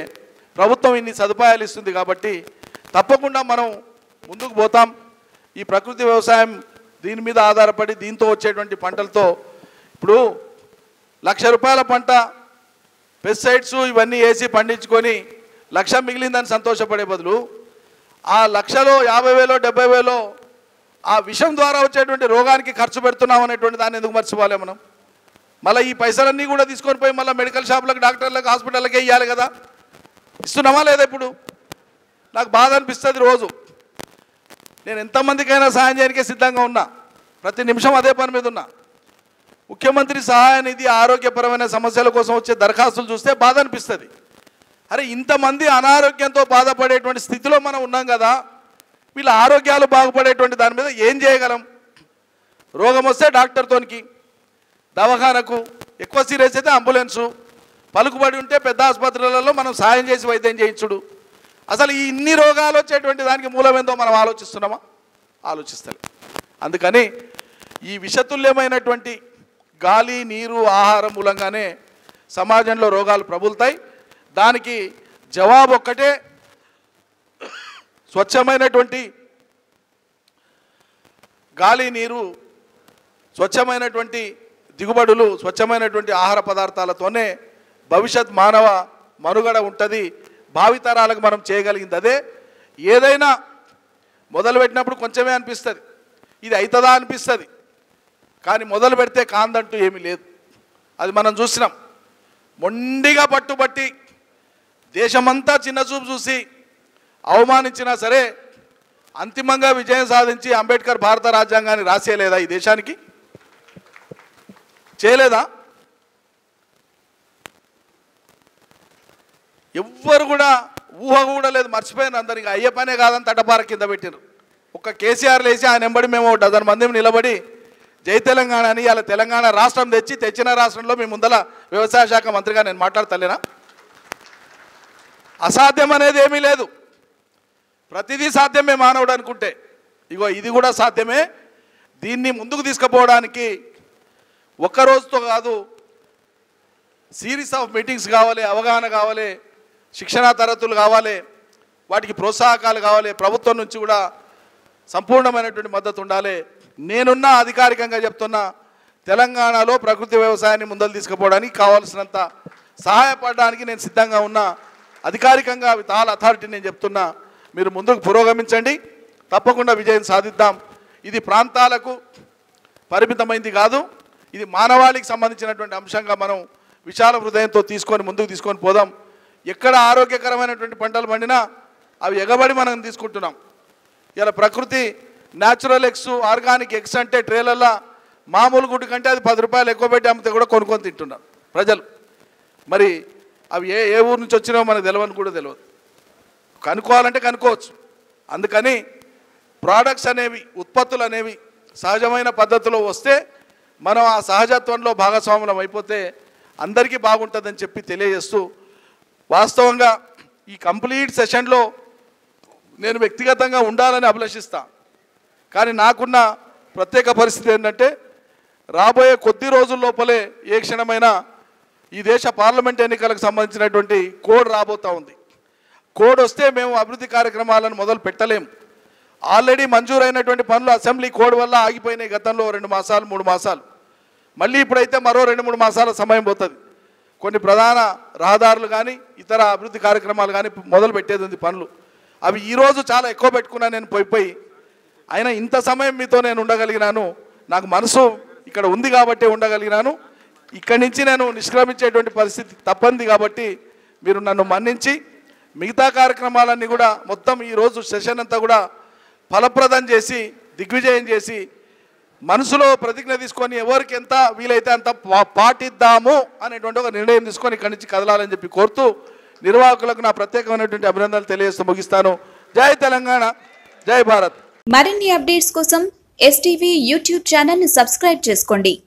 ప్రభుత్వం ఇన్ని సదుపాయాలు ఇస్తుంది కాబట్టి తప్పకుండా మనం ముందుకు పోతాం. ఈ ప్రకృతి వ్యవసాయం దీని మీద ఆధారపడి దీంతో వచ్చేటువంటి పంటలతో ఇప్పుడు ₹1,00,000 పంట పెస్టిసైడ్స్ ఇవన్నీ వేసి పండించుకొని 1,00,000 మిగిలిందని సంతోషపడే బదులు ఆ 1,00,000లో 50,000 70,000 ఆ విషం ద్వారా వచ్చేటువంటి రోగానికి ఖర్చు పెడుతున్నాం అనేటువంటి దాన్ని ఎందుకు మర్చిపోవాలి మనం? మళ్ళీ ఈ పైసలన్నీ కూడా తీసుకొని పోయి మళ్ళీ మెడికల్ షాపులకు, డాక్టర్లకు, హాస్పిటల్కే ఇవ్వాలి కదా. ఇస్తున్నామా లేదా? ఇప్పుడు నాకు బాధ అనిపిస్తుంది. రోజు నేను ఎంతమందికైనా సహాయం చేయడానికే సిద్ధంగా ఉన్నా, ప్రతి నిమిషం అదే పని మీద ఉన్నా. ముఖ్యమంత్రి సహాయ నిధి ఆరోగ్యపరమైన సమస్యల కోసం వచ్చే దరఖాస్తులు చూస్తే బాధ అనిపిస్తుంది. అరే ఇంతమంది అనారోగ్యంతో బాధపడేటువంటి స్థితిలో మనం ఉన్నాం కదా, వీళ్ళ ఆరోగ్యాలు బాగుపడేటువంటి దాని మీద ఏం చేయగలం? రోగం వస్తే డాక్టర్తోనికి, దవాఖానకు, ఎక్కువ సీరియస్ అయితే అంబులెన్సు, పలుకుబడి ఉంటే పెద్ద ఆసుపత్రులలో మనం సాయం చేసి వైద్యం చేయించుడు. అసలు ఈ ఇన్ని రోగాలు వచ్చేటువంటి దానికి మూలమేందో మనం ఆలోచిస్తున్నామా? ఆలోచిస్తలే. అందుకని ఈ విషతుల్యమైనటువంటి గాలి, నీరు, ఆహారం మూలంగానే సమాజంలో రోగాలు ప్రబులుతాయి. దానికి జవాబు ఒక్కటే, స్వచ్ఛమైనటువంటి గాలి, నీరు, స్వచ్ఛమైనటువంటి దిగుబడులు, స్వచ్ఛమైనటువంటి ఆహార పదార్థాలతోనే భవిష్యత్ మానవ మనుగడ ఉంటుంది. భావితరాలకు మనం చేయగలిగింది అదే. ఏదైనా మొదలుపెట్టినప్పుడు కొంచెమే అనిపిస్తుంది, ఇది అవుతుందా అనిపిస్తుంది, కానీ మొదలు పెడితే కాందంటూ ఏమీ లేదు. అది మనం చూసినాం. మొండిగా పట్టుబట్టి దేశమంతా చిన్నచూపు చూసి అవమానించినా సరే అంతిమంగా విజయం సాధించి అంబేద్కర్ భారత రాజ్యాంగాన్ని రాసేయలేదా ఈ దేశానికి? చేయలేదా? ఎవ్వరు కూడా ఊహ కూడా లేదు, మర్చిపోయిన అందరికి అయ్యే పనే కాదని తటపార కింద పెట్టారు. ఒక కేసీఆర్ లేచి ఆయన వెంబడి మేము 12 మంది నిలబడి జై తెలంగాణ అని ఇలా తెలంగాణ రాష్ట్రం తెచ్చిన రాష్ట్రంలో మీ ముందల వ్యవసాయ శాఖ మంత్రిగా నేను మాట్లాడతలేనా? అసాధ్యం అనేది ఏమీ లేదు, ప్రతిదీ సాధ్యమే మానవుడు అనుకుంటే. ఇగో ఇది కూడా సాధ్యమే. దీన్ని ముందుకు తీసుకుపోవడానికి ఒక్కరోజుతో కాదు, సిరీస్ ఆఫ్ మీటింగ్స్ కావాలి, అవగాహన కావాలి, శిక్షణా తరగతులు కావాలి, వాటికి ప్రోత్సాహకాలు కావాలి. ప్రభుత్వం నుంచి కూడా సంపూర్ణమైనటువంటి మద్దతు ఉండాలి. నేనున్నా అధికారికంగా చెప్తున్నా, తెలంగాణలో ప్రకృతి వ్యవసాయాన్ని ముందలు తీసుకుపోవడానికి కావాల్సినంత సహాయపడడానికి నేను సిద్ధంగా ఉన్నా. అధికారికంగా విత్ ఆల్ అథారిటీ నేను చెప్తున్నా, మీరు ముందుకు పురోగమించండి, తప్పకుండా విజయం సాధిద్దాం. ఇది ప్రాంతాలకు పరిమితమైంది కాదు, ఇది మానవాళికి సంబంధించినటువంటి అంశంగా మనం విశాల హృదయంతో ముందుకు తీసుకొని పోదాం. ఎక్కడ ఆరోగ్యకరమైనటువంటి పంటలు పండినా అవి ఎగబడి మనం తీసుకుంటున్నాం. ఇలా ప్రకృతి న్యాచురల్ ఎగ్స్, ఆర్గానిక్ ఎగ్స్ అంటే ట్రేలల్లో మామూలు గుడ్డు కంటే అది ₹10 ఎక్కువ పెట్టి అమ్మితే కూడా కొనుక్కొని తింటున్నారు ప్రజలు. మరి అవి ఏ ఊరు నుంచి వచ్చినావో మనకు తెలియని కూడా తెలియదు. కనుక్కోవాలంటే కనుక్కోవచ్చు. అందుకని ప్రోడక్ట్స్ అనేవి, ఉత్పత్తులు అనేవి సహజమైన పద్ధతిలో వస్తే మనం ఆ సహజత్వంలో భాగస్వాములం అయిపోతే అందరికీ బాగుంటుందని చెప్పి తెలియజేస్తూ, వాస్తవంగా ఈ కంప్లీట్ సెషన్లో నేను వ్యక్తిగతంగా ఉండాలని అభిలషిస్తా. కానీ నాకున్న ప్రత్యేక పరిస్థితి ఏంటంటే, రాబోయే కొద్ది రోజుల లోపలే ఏ క్షణమైనా ఈ దేశ పార్లమెంట్ ఎన్నికలకు సంబంధించినటువంటి కోడ్ రాబోతూ ఉంది. కోడ్ వస్తే మేము అభివృద్ధి కార్యక్రమాలను మొదలు పెట్టలేము. ఆల్రెడీ మంజూరైనటువంటి పనులు అసెంబ్లీ కోడ్ వల్ల ఆగిపోయినాయి గతంలో 2 మాసాలు 3 మాసాలు. మళ్ళీ ఇప్పుడైతే మరో 2-3 మాసాల సమయం పోతుంది. కొన్ని ప్రధాన రహదారులు కానీ ఇతర అభివృద్ధి కార్యక్రమాలు కానీ మొదలు పెట్టేది ఉంది పనులు. అవి ఈరోజు చాలా ఎక్కువ పెట్టుకున్నా నేను పోయి అయినా ఇంత సమయం మీతో నేను ఉండగలిగినాను. నాకు మనసు ఇక్కడ ఉంది కాబట్టి ఉండగలిగినాను. ఇక్కడి నుంచి నేను నిష్క్రమించేటువంటి పరిస్థితి తప్పంది కాబట్టి మీరు నన్ను మన్నించి మిగతా కార్యక్రమాలన్నీ కూడా మొత్తం ఈరోజు సెషన్ అంతా కూడా ఫలప్రదం చేసి దిగ్విజయం చేసి మనసులో ప్రతిజ్ఞ తీసుకొని ఎవరికి ఎంత వీలైతే అంత పాటిద్దాము అనేటువంటి ఒక నిర్ణయం తీసుకొని ఇక్కడి నుంచి కదలాలని చెప్పి కోరుతూ నిర్వాహకులకు నా ప్రత్యేకమైనటువంటి అభినందనలు తెలియజేస్తూ ముగిస్తాను. జై తెలంగాణ, జై భారత్. మరిన్ని అప్డేట్స్ కోసం STV యూట్యూబ్ ఛానల్ ని సబ్స్క్రైబ్ చేసుకోండి.